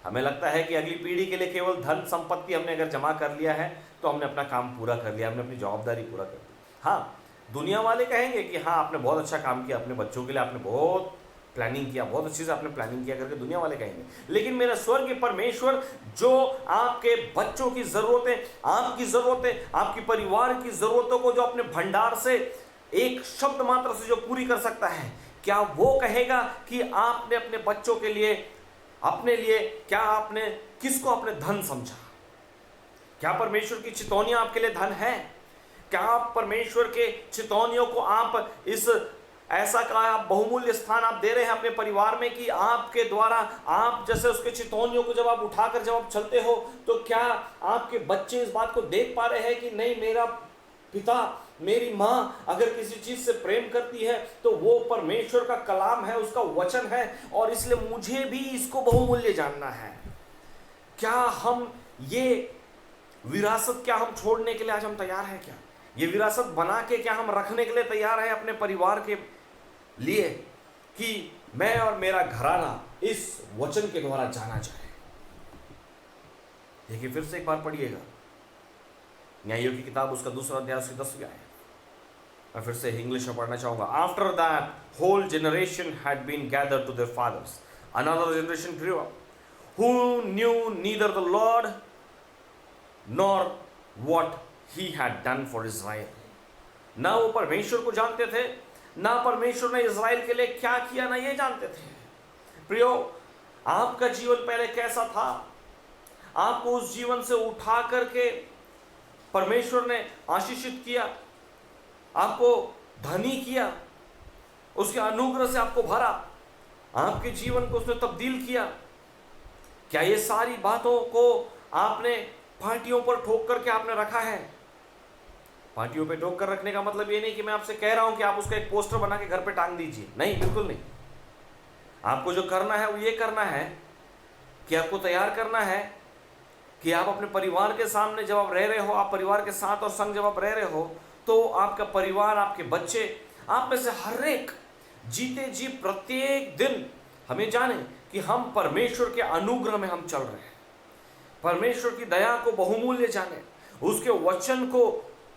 हमें लगता है कि अगली पीढ़ी के लिए केवल धन संपत्ति हमने अगर जमा कर लिया है तो हमने अपना काम पूरा कर लिया, हमने अपनी जवाबदारी पूरा कर दी। हाँ, दुनिया वाले कहेंगे कि हाँ आपने बहुत अच्छा काम किया, अपने बच्चों के लिए आपने बहुत प्लानिंग किया, बहुत अच्छी से आपने प्लानिंग किया करके दुनिया वाले कहेंगे। लेकिन मेरा स्वर्गीय परमेश्वर जो आपके बच्चों की ज़रूरतें, आपकी ज़रूरतें, आपकी परिवार की ज़रूरतों को जो अपने भंडार से एक शब्द मात्र से जो पूरी कर सकता है, क्या वो कहेगा कि आपने अपने बच्चों के लिए, अपने लिए क्या आपने किसको अपने धन समझा? क्या परमेश्वर की चितौनियां आपके लिए धन है? क्या आप परमेश्वर के चितौनियों को आप इस ऐसा का आप बहुमूल्य स्थान आप दे रहे हैं अपने परिवार में कि आपके द्वारा आप जैसे उसके चितौनियों को जब आप उठाकर जब आप चलते हो तो क्या आपके बच्चे इस बात को देख पा रहे हैं कि नहीं, मेरा पिता, मेरी माँ अगर किसी चीज से प्रेम करती है तो वो परमेश्वर का कलाम है, उसका वचन है, और इसलिए मुझे भी इसको बहुमूल्य जानना है। क्या हम ये विरासत क्या हम छोड़ने के लिए आज हम तैयार हैं? क्या ये विरासत बना के क्या हम रखने के लिए तैयार हैं अपने परिवार के लिए कि मैं और मेरा घराना इस वचन के द्वारा जाना जाए? देखिए, फिर से एक बार पढ़िएगा न्यायों की किताब, उसका 2 अध्याय उसकी 10वीं आयत। मैं फिर से इंग्लिश में पढ़ना चाहूंगा। After that whole generation had been gathered to their fathers, another generation grew up who knew neither the Lord nor what he had done for Israel। ना वो परमेश्वर को जानते थे, ना परमेश्वर ने इज़राइल के लिए क्या किया, ना ये जानते थे। प्रियो, आपका जीवन पहले कैसा था? आपको उस जीवन से उठा करके परमेश्वर ने आशीषित किया, आपको धनी किया, उसके अनुग्रह से आपको भरा, आपके जीवन को उसने तब्दील किया। क्या ये सारी बातों को आपने पार्टियों पर ठोक करके आपने रखा है? पार्टियों पे ठोक कर रखने का मतलब ये नहीं कि मैं आपसे कह रहा हूं कि आप उसका एक पोस्टर बना के घर पे टांग दीजिए, नहीं, बिल्कुल नहीं। आपको जो करना है वो ये करना है कि आपको तैयार करना है कि आप अपने परिवार के सामने जब आप रह रहे हो, आप परिवार के साथ और संग जब आप रह रहे हो, तो आपका परिवार, आपके बच्चे, आप में से हर एक जीते जी प्रत्येक दिन हमें जाने कि हम परमेश्वर के अनुग्रह में हम चल रहे हैं, परमेश्वर की दया को बहुमूल्य जाने, उसके वचन को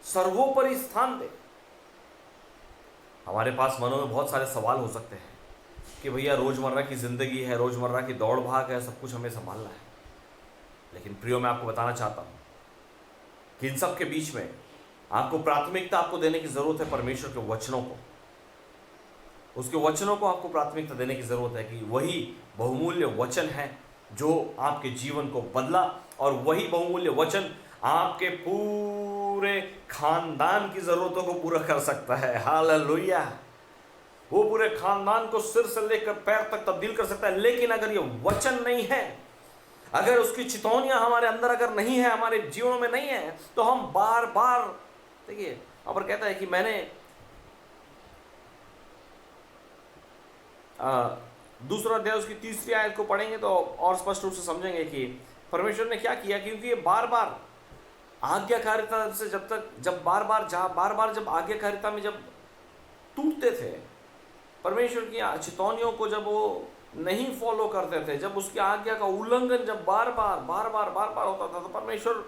सर्वोपरि स्थान दे। हमारे पास मनों में बहुत सारे सवाल हो सकते हैं कि भैया रोजमर्रा की जिंदगी है, रोजमर्रा की दौड़ भाग है, सब कुछ हमें संभालना है। लेकिन प्रियो, मैं आपको बताना चाहता हूं कि इन सब के बीच में आपको प्राथमिकता आपको देने की जरूरत है परमेश्वर के वचनों को। उसके वचनों को आपको प्राथमिकता देने की जरूरत है कि वही बहुमूल्य वचन है जो आपके जीवन को बदला, और वही बहुमूल्य वचन आपके पूरे खानदान की जरूरतों को पूरा कर सकता है। हालेलुया। वो पूरे खानदान को सिर से लेकर पैर तक तब्दील कर सकता है। लेकिन अगर ये वचन नहीं है, अगर उसकी चितौनियां हमारे अंदर अगर नहीं है, हमारे जीवनों में नहीं है, तो हम बार बार, देखिए और कहता है कि मैंने दूसरा अध्याय उसकी 3री आयत को पढ़ेंगे तो और स्पष्ट रूप से समझेंगे कि परमेश्वर ने क्या किया। क्योंकि ये बार बार आज्ञाकारिता से जब बार बार जब आज्ञाकारिता में जब टूटते थे, परमेश्वर की चितौनियों को जब वो नहीं फॉलो करते थे, जब उसकी आज्ञा का उल्लंघन जब बार बार होता था, तो परमेश्वर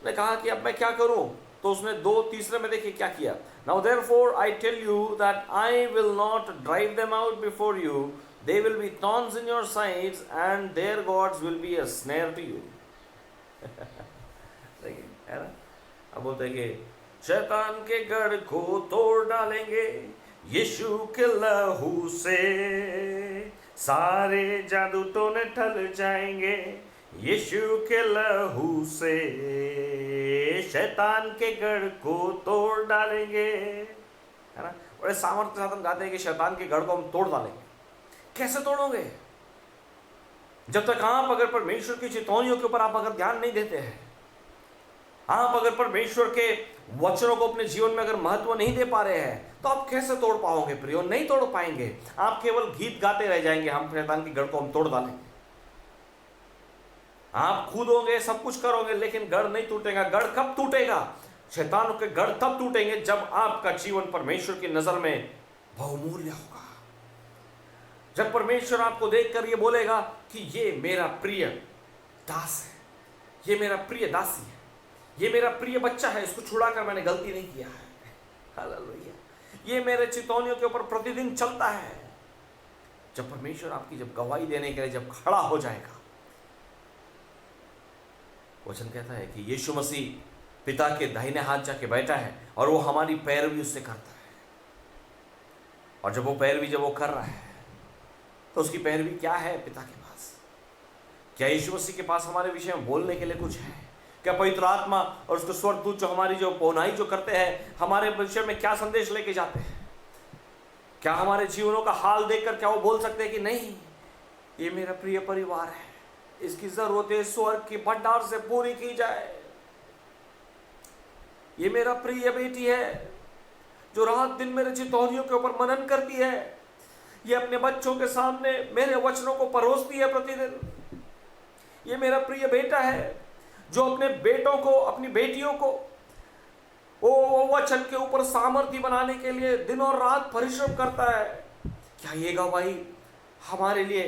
ने कहा कि अब मैं क्या करूं। तो उसने 2:3 में देखिए क्या किया। Now therefore I tell you that I will not drive them out before you, they will be thorns in your sides and their gods will be a snare to you. देखिए है ना, अब बोलते हैं कि शैतान के गढ़ को तोड़ डालेंगे यीशु के लहू से, सारे जादू टोने टल जाएंगे यीशु के लहू से, शैतान के गढ़ को तोड़ डालेंगे, है ना। बड़े सामर्थ्य के साथ हम गाते हैं कि शैतान के गढ़ को हम तोड़ डालेंगे। कैसे तोड़ोगे? जब तक आप अगर परमेश्वर की चितौनियों के ऊपर आप अगर ध्यान नहीं देते हैं, आप अगर परमेश्वर के वचनों को अपने जीवन में अगर महत्व नहीं दे पा रहे हैं, तो आप कैसे तोड़ पाओगे प्रियो? नहीं तोड़ पाएंगे। आप केवल गीत गाते रह जाएंगे, हम शैतान की गढ़ को हम तोड़ डालेंगे। आप कूदोगे, सब कुछ करोगे, लेकिन गढ़ नहीं टूटेगा। गढ़ कब टूटेगा? शैतान के गढ़ तब टूटेंगे जब आपका जीवन परमेश्वर की नजर में बहुमूल्य होगा। जब परमेश्वर आपको देखकर ये बोलेगा कि ये मेरा प्रिय दास है, ये मेरा प्रिय दासी है, ये मेरा प्रिय बच्चा है, इसको छुड़ाकर मैंने गलती नहीं किया है। हालेलुया। ये मेरे चितौनियों के ऊपर प्रतिदिन चलता है। जब परमेश्वर आपकी जब गवाही देने के लिए जब खड़ा हो जाएगा, वचन कहता है कि यीशु मसीह पिता के दाहिने हाथ जाके बैठा है और वो हमारी पैरवी उससे करता है। और जब वो पैरवी जब वो कर रहा है, तो उसकी पैरवी क्या है पिता के पास? क्या यीशु मसीह के पास हमारे विषय में बोलने के लिए कुछ है? क्या पवित्र आत्मा और उसके स्वर्गदूत जो हमारी जो पौनाई जो करते हैं, हमारे विषय में क्या संदेश लेके जाते हैं? क्या हमारे जीवनों का हाल देखकर क्या वो बोल सकते हैं कि नहीं, ये मेरा प्रिय परिवार है, इसकी जरूरतें स्वर्ग की भंडार से पूरी की जाए, ये मेरा प्रिय बेटी है जो रात दिन मेरे चितौनियों के ऊपर मनन करती है, ये अपने बच्चों के सामने मेरे वचनों को परोसती है प्रतिदिन, ये मेरा प्रिय बेटा है जो अपने बेटों को, अपनी बेटियों को वो वचन के ऊपर सामर्थ्य बनाने के लिए दिन और रात परिश्रम करता है। क्या ये गवाही हमारे लिए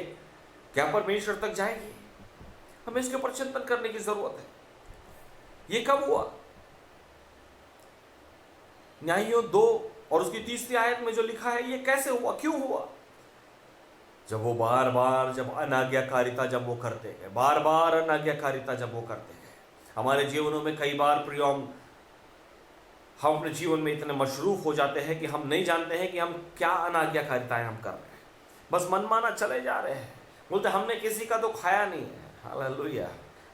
क्या परमेश्वर तक जाएगी? हमें इसके ऊपर चिंतन करने की जरूरत है। ये कब हुआ? न्यायियों 2 और उसकी 3री आयत में जो लिखा है, ये कैसे हुआ, क्यों हुआ? जब वो बार बार जब अनाज्ञाकारिता जब वो करते हैं, बार बार अनाज्ञाकारिता जब वो करते हैं। हमारे जीवनों में कई बार प्रिय हम अपने जीवन में इतने मशरूफ हो जाते हैं कि हम नहीं जानते हैं कि हम क्या अनाज्ञाकारिताएं हम कर रहे हैं। बस मनमाना चले जा रहे हैं, बोलते हमने किसी का तो खाया नहीं है। हालेलुया।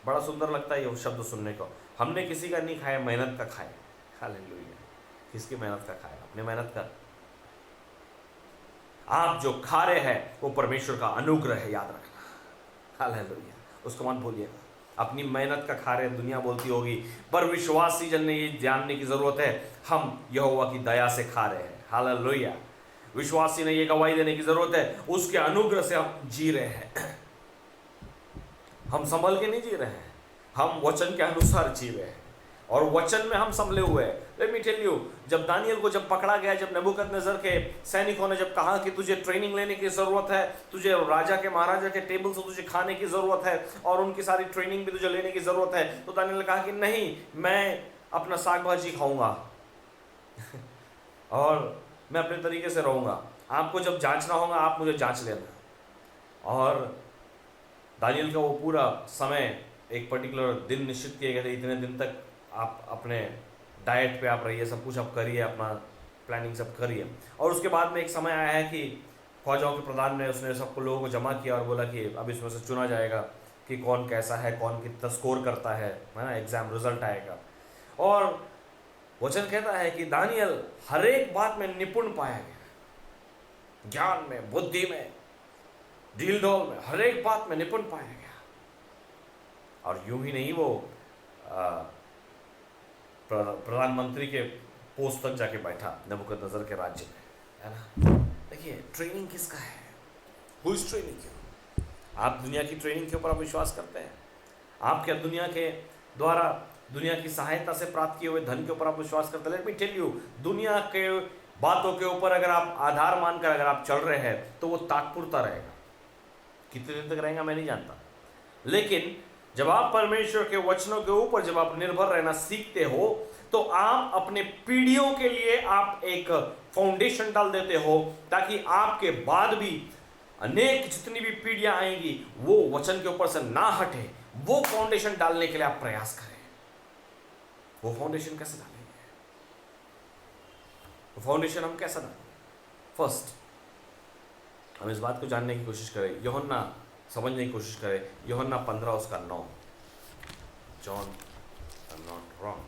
बड़ा सुंदर लगता है ये शब्द सुनने को, हमने किसी का नहीं खाया, मेहनत का खाया। हालेलुया। किसकी मेहनत का खाया? अपने मेहनत का। आप जो खा रहे हैं वो परमेश्वर का अनुग्रह है, याद रखना। हालेलुया। उसको मत भूलिएगा। अपनी मेहनत का खा रहे हैं, दुनिया बोलती होगी, पर विश्वासी जन ने ये जानने की जरूरत है, हम यहोवा की दया से खा रहे हैं। हालेलुया। विश्वासी ने ये गवाही देने की जरूरत है, उसके अनुग्रह से हम जी रहे हैं। हम संभल के नहीं जी रहे हैं, हम वचन के अनुसार जी रहे हैं और वचन में हम संभले हुए हैं। लेट मी टेल यू, जब दानियल को जब पकड़ा गया, जब नबूकदनेस्सर के सैनिकों ने जब कहा कि तुझे ट्रेनिंग लेने की ज़रूरत है, तुझे राजा के महाराजा के टेबल से तुझे खाने की ज़रूरत है और उनकी सारी ट्रेनिंग भी तुझे लेने की ज़रूरत है, तो दानियल ने कहा कि नहीं, मैं अपना साग भाजी खाऊंगा और मैं अपने तरीके से रहूँगा। आपको जब जाँचना होगा आप मुझे जाँच लेना। और दानियल का वो पूरा समय, एक पर्टिकुलर दिन निश्चित किए गए थे, इतने दिन तक आप अपने डाइट पे आप रहिए, सब कुछ आप करिए, अपना प्लानिंग सब करिए। और उसके बाद में एक समय आया है कि फौजों के प्रधान ने उसने सबको लोगों को जमा किया और बोला कि अब इसमें से चुना जाएगा कि कौन कैसा है, कौन कितना स्कोर करता है ना, एग्जाम रिजल्ट आएगा। और वचन कहता है कि दानियल हर एक बात में निपुण पाया गया, ज्ञान में, बुद्धि में, डील डॉल में, हर एक बात में निपुण पाया गया। और यूं ही नहीं, वो प्रधानमंत्री के पोस्ट तक जाके बैठा नबूकदनेस्सर के राज्य में, है ना। देखिए ट्रेनिंग किसका है, हु इज ट्रेनिंग यू? आप दुनिया की ट्रेनिंग के ऊपर आप विश्वास करते हैं? आप क्या दुनिया के द्वारा, दुनिया की सहायता से प्राप्त किए हुए धन के ऊपर आप विश्वास करते हैं? लेट मी टेल यू, दुनिया के बातों के ऊपर अगर आप आधार मानकर अगर आप चल रहे हैं तो वो तात्पुरता रहेगा। कितने दिन तक रहेगा मैं नहीं जानता, लेकिन जब आप परमेश्वर के वचनों के ऊपर जब आप निर्भर रहना सीखते हो तो आप अपने पीढ़ियों के लिए आप एक फाउंडेशन डाल देते हो, ताकि आपके बाद भी अनेक जितनी भी पीढ़ियां आएंगी वो वचन के ऊपर से ना हटे। वो फाउंडेशन डालने के लिए आप प्रयास करें। वो फाउंडेशन कैसे डालेंगे? वो फाउंडेशन हम कैसे डालेंगे? फर्स्ट हम इस बात को जानने की कोशिश करें, यूहन्ना समझने की कोशिश करें, यूहन्ना 15 उसका 9, John I am not wrong,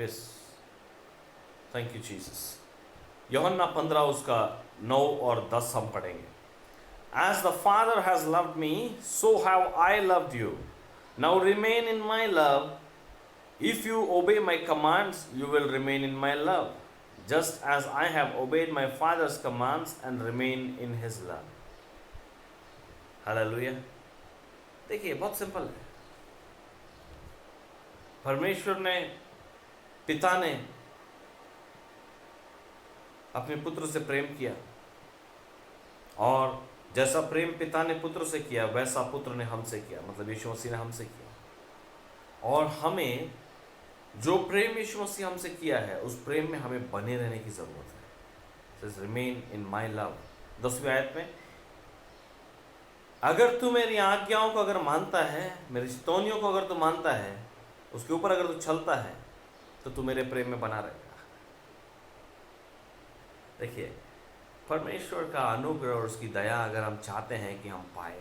yes, thank you Jesus. यूहन्ना 15 उसका 9 और 10 हम पढ़ेंगे। As the Father has loved me, so have I loved you. Now remain in my love. If you obey my commands, you will remain in my love, just as I have obeyed my Father's commands and remain in his love. Hallelujah. देखिए बहुत simple है। परमेश्वर ने, पिता ने अपने पुत्र से प्रेम किया, और जैसा प्रेम पिता ने पुत्र से किया वैसा पुत्र ने हमसे किया, मतलब यीशु मसीह ने हमसे किया। और हमें जो प्रेम यीशु मसीह हमसे किया है उस प्रेम में हमें बने रहने की ज़रूरत है। Says, remain in my love। 10वीं आयत में, अगर तू मेरी आज्ञाओं को अगर मानता है, मेरी चितौनियों को अगर तू मानता है, उसके ऊपर अगर तू चलता है, तो तू मेरे प्रेम में बना रहेगा। देखिए परमेश्वर का अनुग्रह और उसकी दया अगर हम चाहते हैं कि हम पाए,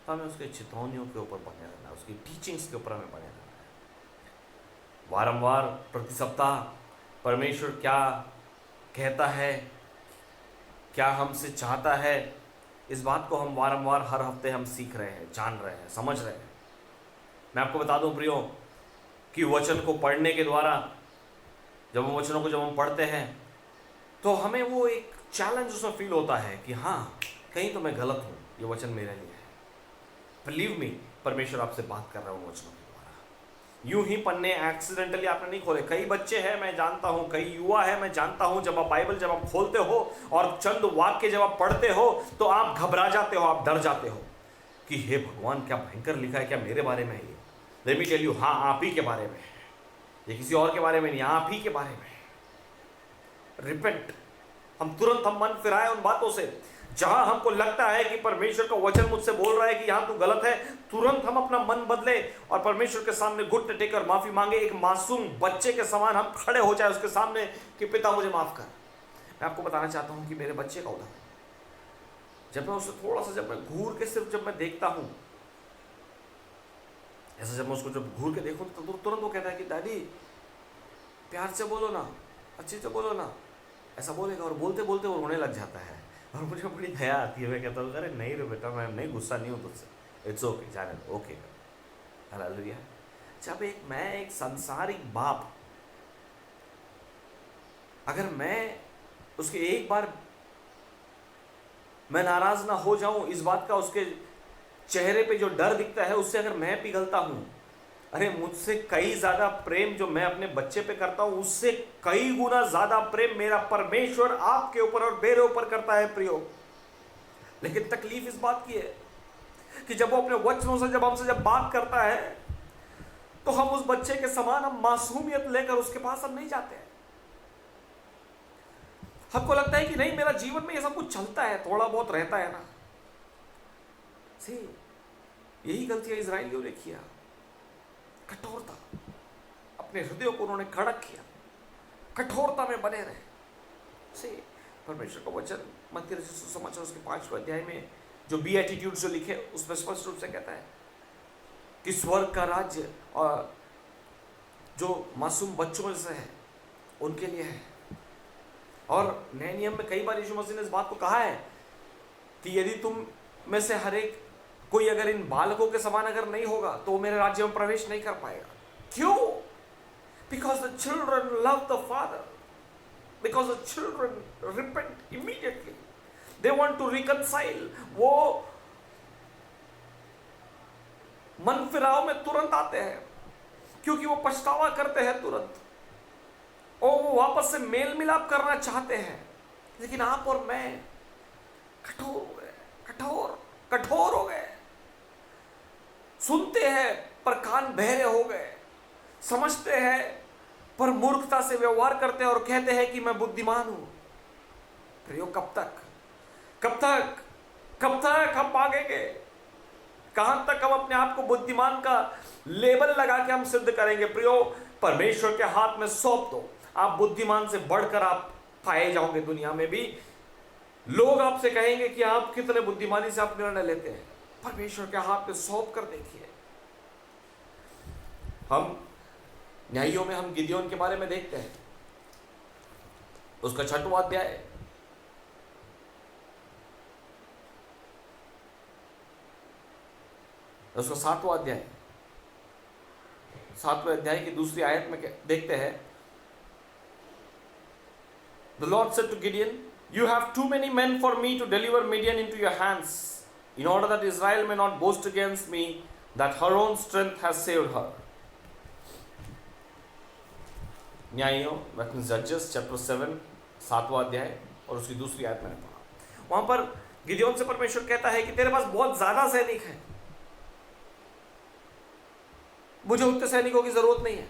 तो हमें उसके चितौनियों के ऊपर बने रहना, उसकी टीचिंग्स के ऊपर हमें बने रहना है। वारंवार प्रति सप्ताह परमेश्वर क्या कहता है, क्या हमसे चाहता है, इस बात को हम वारंवार हर हफ्ते हम सीख रहे हैं, जान रहे हैं, समझ रहे हैं। मैं आपको बता दूं प्रियो कि वचन को पढ़ने के द्वारा जब हम वचनों को जब हम पढ़ते हैं तो हमें वो एक चैलेंज उसमें फील होता है कि हाँ कहीं तो मैं गलत हूँ, ये वचन मेरे लिए है। बिलीव मी, परमेश्वर आपसे बात कर रहा हूँ वचनों के द्वारा। यूं ही पन्ने एक्सीडेंटली आपने नहीं खोले। कई बच्चे हैं मैं जानता हूँ, कई युवा है मैं जानता हूँ, जब आप बाइबल जब आप खोलते हो और चंद वाक्य जब आप पढ़ते हो तो आप घबरा जाते हो, आप डर जाते हो कि हे भगवान क्या भयंकर लिखा है, क्या मेरे बारे में है ये? लेट मी टेल यू, हाँ आप ही के बारे में है, ये किसी और के बारे में नहीं, आप ही के बारे में है। रिपेंट, हम तुरंत हम मन फिराए उन बातों से। जहां हमको लगता है कि परमेश्वर का वचन मुझसे बोल रहा है कि यहां तू गलत है, तुरंत हम अपना मन बदले और परमेश्वर के सामने घुटने टेकर माफी मांगे। एक मासूम बच्चे के समान हम खड़े हो जाए उसके सामने कि पिता मुझे माफ कर। मैं आपको बताना चाहता हूं कि मेरे बच्चे का उदाहरण, जब मैं उसे थोड़ा सा, जब मैं घूर के सिर्फ जब मैं देखता हूं ऐसा, जब मैं उसको जब घूर के देखूं तो तुरंत वो कहता है कि डैडी प्यार से बोलो ना, अच्छे से बोलो ना, ऐसा बोलेगा। और बोलते बोलते वो रोने लग जाता है और मुझे बड़ी दया आती है। मैं कहता हूँ अरे नहीं रे बेटा, मैं नहीं, गुस्सा नहीं हूँ तुझसे, इट्स ओके, जाने दो, ओके। हालेलुया। जब मैं एक संसारिक बाप, अगर मैं उसके एक बार मैं नाराज ना हो जाऊं, इस बात का उसके चेहरे पे जो डर दिखता है उससे अगर मैं पिघलता हूं, अरे मुझसे कई ज्यादा प्रेम जो मैं अपने बच्चे पे करता हूं उससे कई गुना ज्यादा प्रेम मेरा परमेश्वर आपके ऊपर और मेरे ऊपर करता है प्रियो। लेकिन तकलीफ इस बात की है कि जब वो अपने वचनों से जब हमसे जब बात करता है तो हम उस बच्चे के समान हम मासूमियत लेकर उसके पास हम नहीं जाते हैं। हमको लगता है कि नहीं, मेरा जीवन में ये सब कुछ चलता है, थोड़ा बहुत रहता है ना। सी, यही गलतियां इजराइलियों ने किया। कठोरता, अपने हृदय को उन्होंने कड़क किया, कठोरता में बने रहे। सी, परमेश्वर का वचन मत्ती रचित सुसमाचार उसके 5वें अध्याय में जो बी एटीट्यूड जो लिखे उसमें स्पष्ट रूप से कहता है कि स्वर्ग का राज्य और जो मासूम बच्चों से है उनके लिए है। और नए नियम में कई बार यीशु मसीह ने इस बात को कहा है कि यदि तुम में से हर एक कोई अगर इन बालकों के समान अगर नहीं होगा तो मेरे राज्य में प्रवेश नहीं कर पाएगा। क्यों? Because the children love the father, because the children repent immediately, they want to reconcile. वो मन फिराव में तुरंत आते हैं क्योंकि वो पछतावा करते हैं तुरंत, और वो वापस से मेल मिलाप करना चाहते हैं। लेकिन आप और मैं कठोर हो गए, कठोर हो गए। सुनते हैं पर कान बहरे हो गए, समझते हैं पर मूर्खता से व्यवहार करते हैं और कहते हैं कि मैं बुद्धिमान हूं। प्रियो, कब तक हम मांगेंगे? कहां तक हम अपने आप को बुद्धिमान का लेबल लगा के हम सिद्ध करेंगे? प्रियो, परमेश्वर के हाथ में सौंप दो। आप बुद्धिमान से बढ़कर आप पाए जाओगे। दुनिया में भी लोग आपसे कहेंगे कि आप कितने बुद्धिमानी से आप निर्णय लेते हैं। परमेश्वर के हाथ में सौंप कर देखिए। हम न्यायियों में हम गिदयोन के बारे में देखते हैं, उसका 6वां अध्याय, उसका 7वां अध्याय, 7वें अध्याय की दूसरी आयत में देखते हैं, The Lord said to Gideon, "You have too many men for me to deliver Midian into your hands, in order that Israel may not boast against me that her own strength has saved her." न्यायियों, जजेस chapter 7, 7वां अध्याय और उसकी दूसरी आयत मैंने पढ़ा। वहां पर गिदयोन से परमेश्वर कहता है कि तेरे पास बहुत ज्यादा सैनिक है, मुझे उतने सैनिकों की जरूरत नहीं है,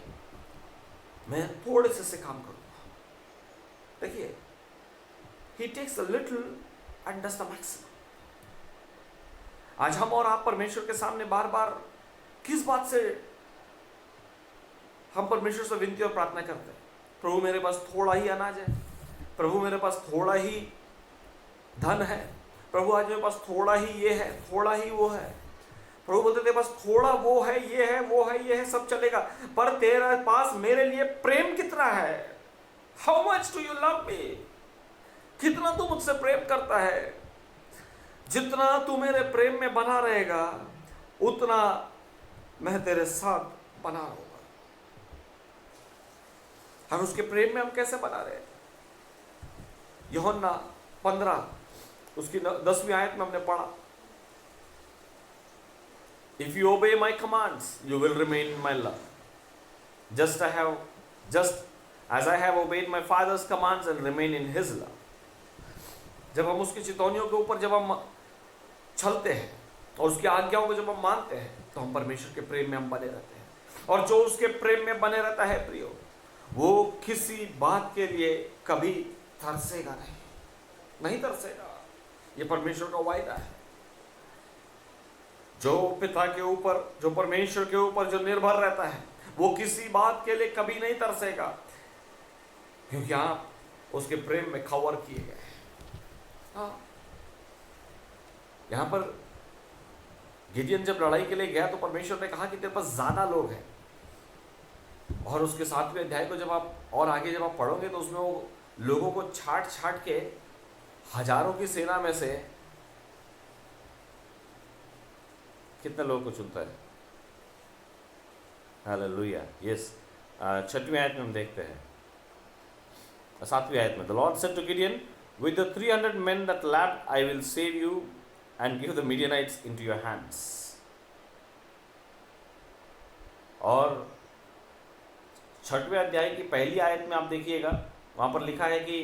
मैं थोड़े से काम करूंगा। देखिए, he takes a little and does the maximum। आज हम और आप परमेश्वर के सामने बार बार किस बात से हम परमेश्वर से विनती और प्रार्थना करते हैं? प्रभु, मेरे पास थोड़ा ही अनाज है, प्रभु मेरे पास थोड़ा ही धन है, प्रभु आज मेरे पास थोड़ा ही ये है, थोड़ा ही वो है। प्रभु बोलते तेरे पास थोड़ा वो है, ये है, वो है, ये है, सब चलेगा, पर तेरे पास मेरे लिए प्रेम कितना है? How much do you love me? कितना तू मुझसे प्रेम करता है? जितना तू मेरे प्रेम में बना रहेगा उतना मैं तेरे साथ बना रहूंगा। हम उसके प्रेम में हम कैसे बना रहे? यूहन्ना 15 उसकी 10वीं आयत में हमने पढ़ा, If you obey my commands, you will remain in my love. Just as I have obeyed my Father's commands and remain in His love. जब हम उसकी चितौनियों के ऊपर जब हम चलते हैं और उसकी आज्ञाओं को जब हम मानते हैं तो हम परमेश्वर के प्रेम में हम बने रहते हैं। और जो उसके प्रेम में बने रहता है प्रियो, वो किसी बात के लिए कभी तरसेगा नहीं तरसेगा। ये परमेश्वर का वायदा है। जो पिता के ऊपर, जो परमेश्वर के ऊपर जो निर्भर रहता है, वो किसी बात के लिए कभी नहीं तरसेगा, क्योंकि आप उसके प्रेम में खबर किए गए हैं। हाँ, यहां पर गिदियन जब लड़ाई के लिए गया तो परमेश्वर ने कहा कि तेरे पास ज्यादा लोग हैं। और उसके 7वें अध्याय को जब आप और आगे जब आप पढ़ोगे तो उसमें वो लोगों को छाट के हजारों की सेना में से कितने लोगों को चुनता है? हालेलुया। यस, 6वीं आयत में हम देखते हैं, 7वीं आयत में, the Lord said to Gideon, with the 300 men that left I will save you and give the Midianites into your hands। और 6वें अध्याय की पहली आयत में आप देखिएगा, वहां पर लिखा है कि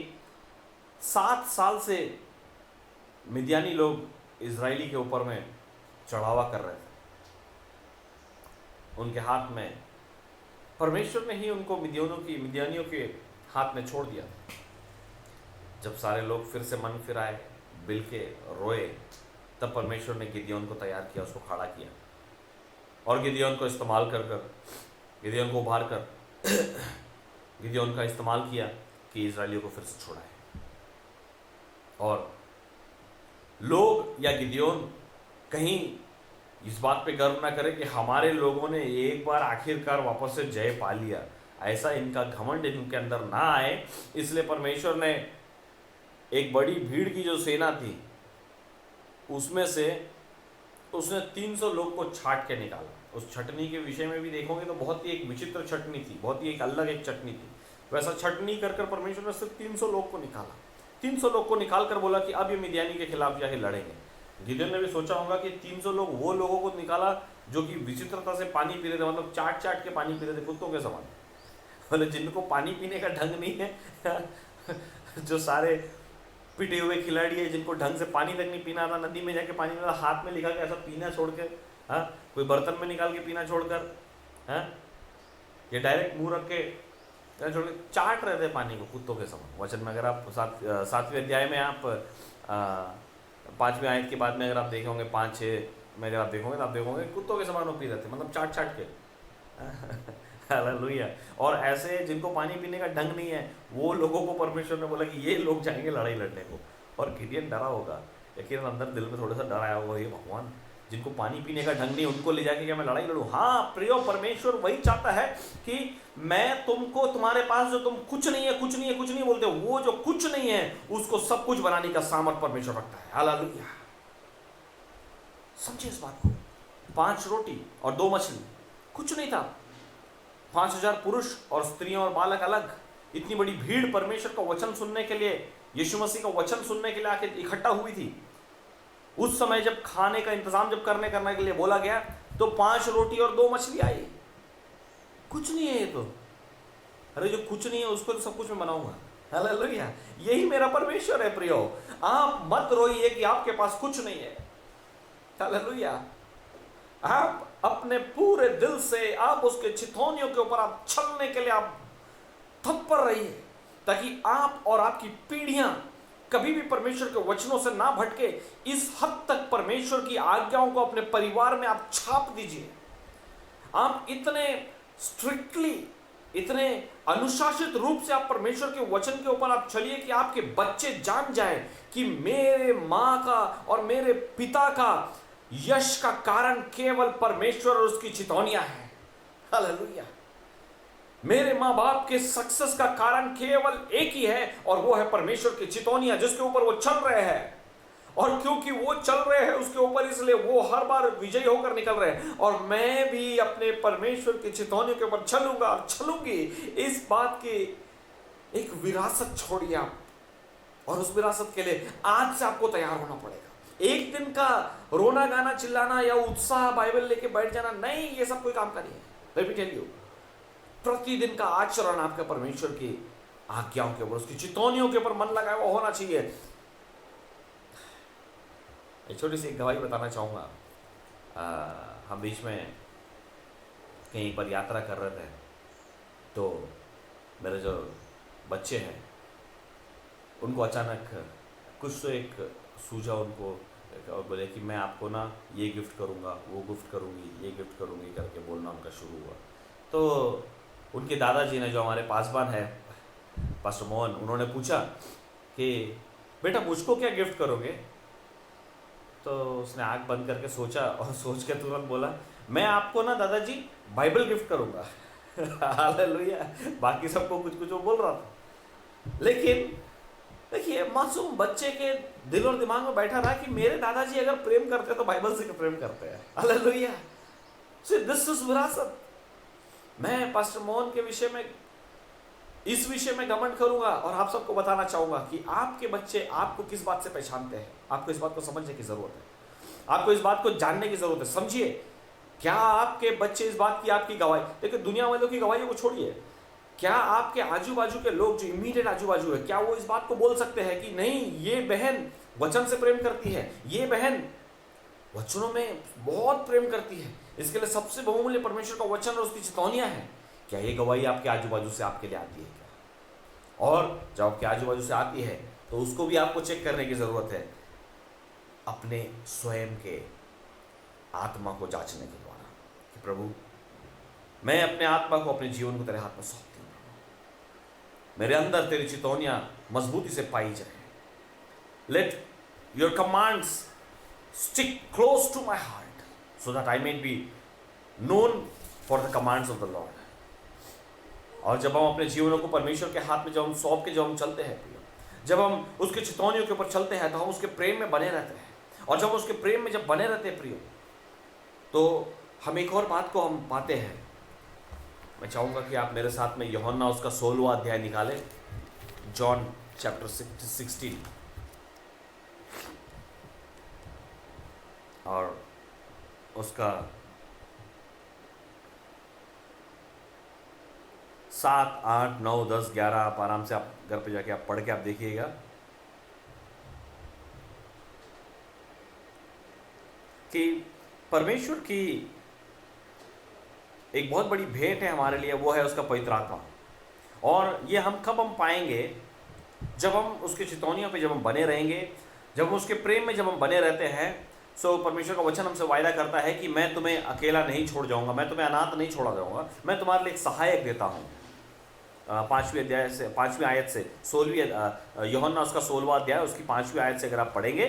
7 साल से मिद्यानी लोग इजरायली के ऊपर में चढ़ावा कर रहे थे। उनके हाथ में परमेश्वर ने ही उनको मिद्यानियों के हाथ में छोड़ दिया। जब सारे लोग फिर से मन फिराए, बिल के रोए, तब परमेश्वर ने गिदियोन को तैयार किया, उसको खड़ा किया और गिदियोन को इस्तेमाल कर कर गिदियोन को उभार कर गिदियोन का इस्तेमाल किया कि इजरायलियों को फिर से छुड़ाए। और लोग या गिदियोन कहीं इस बात पे गर्व ना करें कि हमारे लोगों ने एक बार आखिरकार वापस से जय पा लिया, ऐसा इनका घमंड इनके अंदर ना आए। इसलिए परमेश्वर ने एक बड़ी भीड़ की जो सेना थी उसमें से उसने 300 लोग को छाट के निकाला। उस छटनी के विषय में भी देखोगे तो बहुत ही एक विचित्र छटनी थी, बहुत ही एक अलग एक चटनी थी। वैसा छटनी कर कर परमेश्वर ने सिर्फ 300 लोग को निकाला। 300 लोग को निकाल कर बोला कि अब ये मिद्यानी के खिलाफ जाके लड़ेंगे। गिदेन ने भी सोचा होगा कि 300 लोग वो लोगों को निकाला जो कि विचित्रता से पानी पी रहे थे, मतलब चाट चाट के पानी पी रहे थे कुत्तों के समान, मतलब जिनको पानी पीने का ढंग नहीं है जो सारे पिटे हुए खिलाड़ी है जिनको ढंग से पानी तक नहीं पीना आता, नदी में जाके पानी में हाथ में लिखा के ऐसा पीना छोड़ के, हाँ कोई बर्तन में निकाल के पीना छोड़कर, हाँ ये डायरेक्ट मुंह रख के छोड़ के चाट रहे थे पानी को कुत्तों के समान। वचन में अगर आप 7वें अध्याय में आप 5वें आयत के बाद में अगर आप देखे होंगे 5-6 में अगर आप देखोगे तो आप देखोगे कुत्तों के समान वो पी रहे थे, मतलब चाट चाट के हालेलुया। और ऐसे जिनको पानी पीने का ढंग नहीं है वो लोगों को परमेश्वर ने बोला कि ये लोग जाएंगे लड़ाई लड़ने को। और गिदियन डरा होगा, लेकिन अंदर दिल में थोड़ा सा डर आया होगा, ये भगवान जिनको पानी पीने का ढंग नहीं उनको ले जाके क्या मैं लड़ाई लड़ूं। हाँ प्रियो, परमेश्वर वही चाहता है कि मैं तुमको, तुम्हारे पास जो तुम कुछ नहीं है कुछ नहीं है कुछ नहीं बोलते, वो जो कुछ नहीं है उसको सब कुछ बनाने का सामर्थ परमेश्वर रखता है। हालेलुया, समझिए इस बात को। 5 रोटी और 2 मछली, कुछ नहीं था। 5000 पुरुष और स्त्रियां और बालक अलग, इतनी बड़ी भीड़ परमेश्वर का वचन सुनने के लिए, यीशु मसीह का वचन सुनने के लिए आके इकट्ठा हुई थी। उस समय जब खाने का इंतजाम जब करने के लिए बोला गया तो 5 रोटी और 2 मछली आई। कुछ नहीं है ये तो, अरे जो कुछ नहीं है उसको तो सब कुछ मैं बनाऊंगा। हालेलुया, यही मेरा परमेश्वर है प्रियो। आप मत रोइए कि आपके पास कुछ नहीं है। हालेलुया, आप अपने पूरे दिल से आप उसके चितौनियों के ऊपर आप चलने के लिए आप तत्पर रहिए, ताकि आप और आपकी पीढ़ियां कभी भी परमेश्वर के वचनों से ना भटके। इस हद तक परमेश्वर की आज्ञाओं को अपने परिवार में आप छाप दीजिए। आप इतने स्ट्रिक्टली, इतने अनुशासित रूप से आप परमेश्वर के वचन के ऊपर आप चलिए कि आपके बच्चे जान जाए कि मेरे माँ का और मेरे पिता का यश का कारण केवल परमेश्वर और उसकी चितौनियां है। हालेलुया, मेरे माँ बाप के सक्सेस का कारण केवल एक ही है और वो है परमेश्वर की चितौनियां, जिसके ऊपर वो चल रहे हैं। और क्योंकि वो चल रहे हैं उसके ऊपर, इसलिए वो हर बार विजयी होकर निकल रहे हैं। और मैं भी अपने परमेश्वर की चितौनियों के ऊपर चलूंगा और चलूंगी। इस बात की एक विरासत छोड़िए आप, और उस विरासत के लिए आज से आपको तैयार होना पड़ेगा। एक दिन का रोना गाना चिल्लाना या उत्साह बाइबल लेके बैठ जाना नहीं, ये सब कोई काम का नहीं है। लेट मी टेल यू, प्रतिदिन का आचरण आपके परमेश्वर की आज्ञाओं के ऊपर, उसकी चितौनियों के ऊपर मन लगाया हुआ होना चाहिए। एक छोटी सी गवाही बताना चाहूँगा। हम बीच में कहीं पर यात्रा कर रहे थे, तो मेरे जो बच्चे हैं उनको अचानक कुछ तो एक सूझा उनको, और बोले कि मैं आपको ना ये गिफ्ट करूँगा, वो गिफ्ट करूँगी, ये गिफ्ट करूँगी करके बोलना उनका शुरू हुआ। तो उनके दादाजी ने, जो हमारे पासवान है पास्टर मोहन, उन्होंने पूछा कि बेटा मुझको क्या गिफ्ट करोगे? तो उसने आँख बंद करके सोचा और सोच के तुरंत बोला, मैं आपको ना दादाजी बाइबल गिफ्ट करूँगा। हालेलुया, बाकी सबको कुछ कुछ वो बोल रहा था, लेकिन देखिए मासूम बच्चे के दिल और दिमाग में बैठा रहा कि मेरे दादाजी अगर प्रेम करते हैं तो बाइबल से प्रेम करते हैं। हालेलुया, सो दिस इज विरासत। मैं पास्टर मोहन के विषय में, इस विषय में घमंड करूंगा और आप सबको बताना चाहूंगा कि आपके बच्चे आपको किस बात से पहचानते हैं। आपको इस बात को समझने की जरूरत है, आपको इस बात को जानने की जरूरत है। समझिए, क्या आपके बच्चे इस बात की आपकी गवाही, देखिए दुनिया वालों की गवाही को छोड़िए, क्या आपके आजू बाजू के लोग जो इमीडिएट आजू बाजू है, क्या वो इस बात को बोल सकते हैं कि नहीं ये बहन वचन से प्रेम करती है, ये बहन वचनों में बहुत प्रेम करती है, इसके लिए सबसे बहुमूल्य परमेश्वर का वचन और उसकी चितौनियां हैं? क्या ये गवाही आपके आजू बाजू से आपके लिए आती है क्या? और जब आपके आजू बाजू से आती है तो उसको भी आपको चेक करने की ज़रूरत है अपने स्वयं के आत्मा को जांचने के द्वारा कि प्रभु मैं अपने आत्मा को, अपने जीवन को तेरे हाथ में सौंपती हूँ। मेरे अंदर तेरी चितौनियाँ मजबूती से पाई जाए। Let your commands stick close to my heart so that I may be known for the commands of the Lord. और जब हम अपने जीवनों को परमेश्वर के हाथ में जब हम सौंप के जब हम चलते हैं प्रिय, जब हम उसके चितौनियों के ऊपर चलते हैं तो हम उसके प्रेम में बने रहते हैं। और जब उसके प्रेम में जब बने रहते हैं प्रिय, तो हम एक और बात को हम पाते हैं। मैं चाहूँगा कि आप मेरे साथ में यूहन्ना उसका 16वां अध्याय निकालें, जॉन चैप्टर 16 और उसका 7, 8, 9, 10, 11 आप आराम से आप घर पे जाके आप पढ़ के आप देखिएगा कि परमेश्वर की एक बहुत बड़ी भेंट है हमारे लिए, वो है उसका पवित्र आत्मा। और ये हम कब हम पाएंगे? जब हम उसके चितौनियों पे जब हम बने रहेंगे, जब हम उसके प्रेम में जब हम बने रहते हैं। सो परमेश्वर का वचन हमसे वायदा करता है कि मैं तुम्हें अकेला नहीं छोड़ जाऊंगा, मैं तुम्हें अनाथ नहीं छोड़ा जाऊंगा, मैं तुम्हारे लिए एक सहायक देता हूँ। 5वीं अध्याय से 5वीं आयत से 16वीं यूहन्ना उसका 16वां अध्याय उसकी 5वीं आयत से अगर आप पढ़ेंगे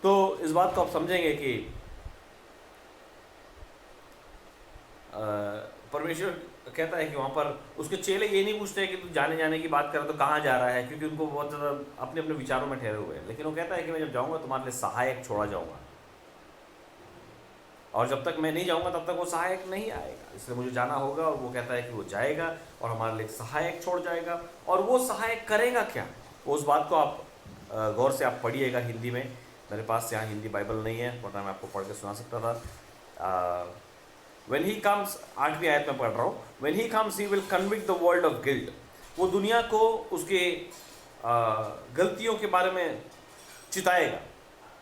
तो इस बात को आप समझेंगे कि परमेश्वर कहता है कि वहाँ पर उसके चेले ये नहीं पूछते कि तू जाने की बात कर रहा तो कहाँ जा रहा है, क्योंकि उनको बहुत ज़्यादा अपने अपने विचारों में ठहरे हुए हैं। लेकिन वो कहता है कि मैं जब जाऊँगा तुम्हारे लिए सहायक छोड़ा जाऊँगा, और जब तक मैं नहीं जाऊँगा तब तक वो सहायक नहीं आएगा, इसलिए मुझे जाना होगा। और वो कहता है कि वो जाएगा और हमारे लिए सहायक छोड़ जाएगा। और वो सहायक करेगा क्या, उस बात को आप गौर से आप पढ़िएगा हिंदी में। मेरे पास यहाँ हिंदी बाइबल नहीं है वरना मैं आपको पढ़ के सुना सकता था। When he comes, 8वीं आयत में पढ़ रहा हूँ, When he comes he will convict the world of guilt। वो दुनिया को उसके गलतियों के बारे में चिताएगा।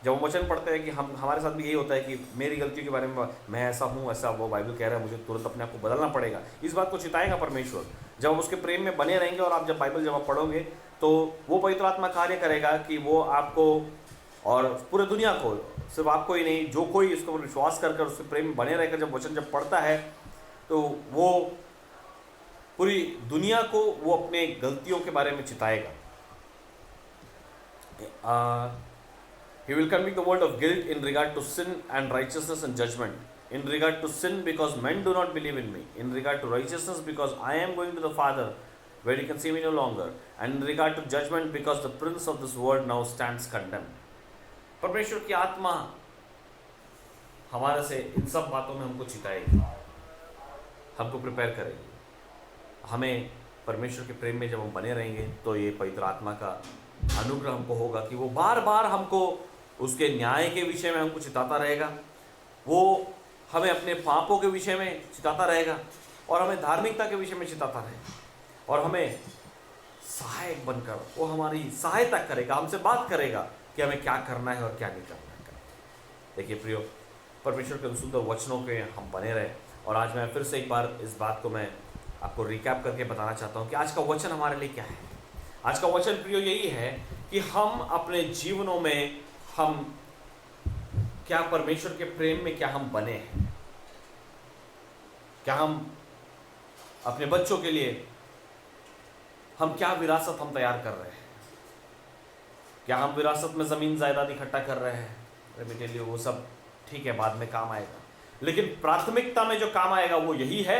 जब हम वचन पढ़ते हैं कि हमारे साथ भी यही होता है कि मेरी गलतियों के बारे में मैं ऐसा हूँ, ऐसा वो बाइबल कह रहा है, मुझे तुरंत अपने आप को बदलना पड़ेगा। इस बात को चिताएगा परमेश्वर। जब हम उसके प्रेम में बने रहेंगे और आप जब बाइबल जब आप पढ़ोगे तो वो पवित्र आत्मा कार्य करेगा कि वो आपको और पूरे दुनिया को, सिर्फ आपको ही नहीं, जो कोई इसको विश्वास कर उसके प्रेम में बने रहकर जब वचन जब पढ़ता है तो वो पूरी दुनिया को वो अपने गलतियों के बारे में चिताएगा। He will convict the world of guilt in regard to sin and righteousness and judgment. In regard to sin because men do not believe in me. In regard to righteousness because I am going to the Father where you can see me no longer. And in regard to judgment because the prince of this world now stands condemned. परमेश्वर की आत्मा हमारे से इन सब बातों में हमको चिताएगी, हमको प्रिपेयर करेगी। हमें परमेश्वर के प्रेम में जब हम बने रहेंगे तो ये पवित्र आत्मा का अनुग्रह हमको होगा कि वो बार बार हमको उसके न्याय के विषय में हमको चिताता रहेगा, वो हमें अपने पापों के विषय में चिताता रहेगा और हमें धार्मिकता के विषय में चिताता रहेगा। और हमें सहायक बनकर वो हमारी सहायता करेगा, हमसे बात करेगा कि हमें क्या करना है और क्या नहीं करना है। देखिए प्रियो, परमेश्वर के उन सुंदर वचनों के हम बने रहे। और आज मैं फिर से एक बार इस बात को मैं आपको रिकैप करके बताना चाहता हूँ कि आज का वचन हमारे लिए क्या है। आज का वचन प्रियो यही है कि हम अपने जीवनों में हम क्या परमेश्वर के प्रेम में क्या हम बने हैं, क्या हम अपने बच्चों के लिए हम क्या विरासत हम तैयार कर रहे हैं। क्या हम विरासत में ज़मीन जायदाद इकट्ठा कर रहे हैं? मैं टेल यू वो सब ठीक है, बाद में काम आएगा, लेकिन प्राथमिकता में जो काम आएगा वो यही है,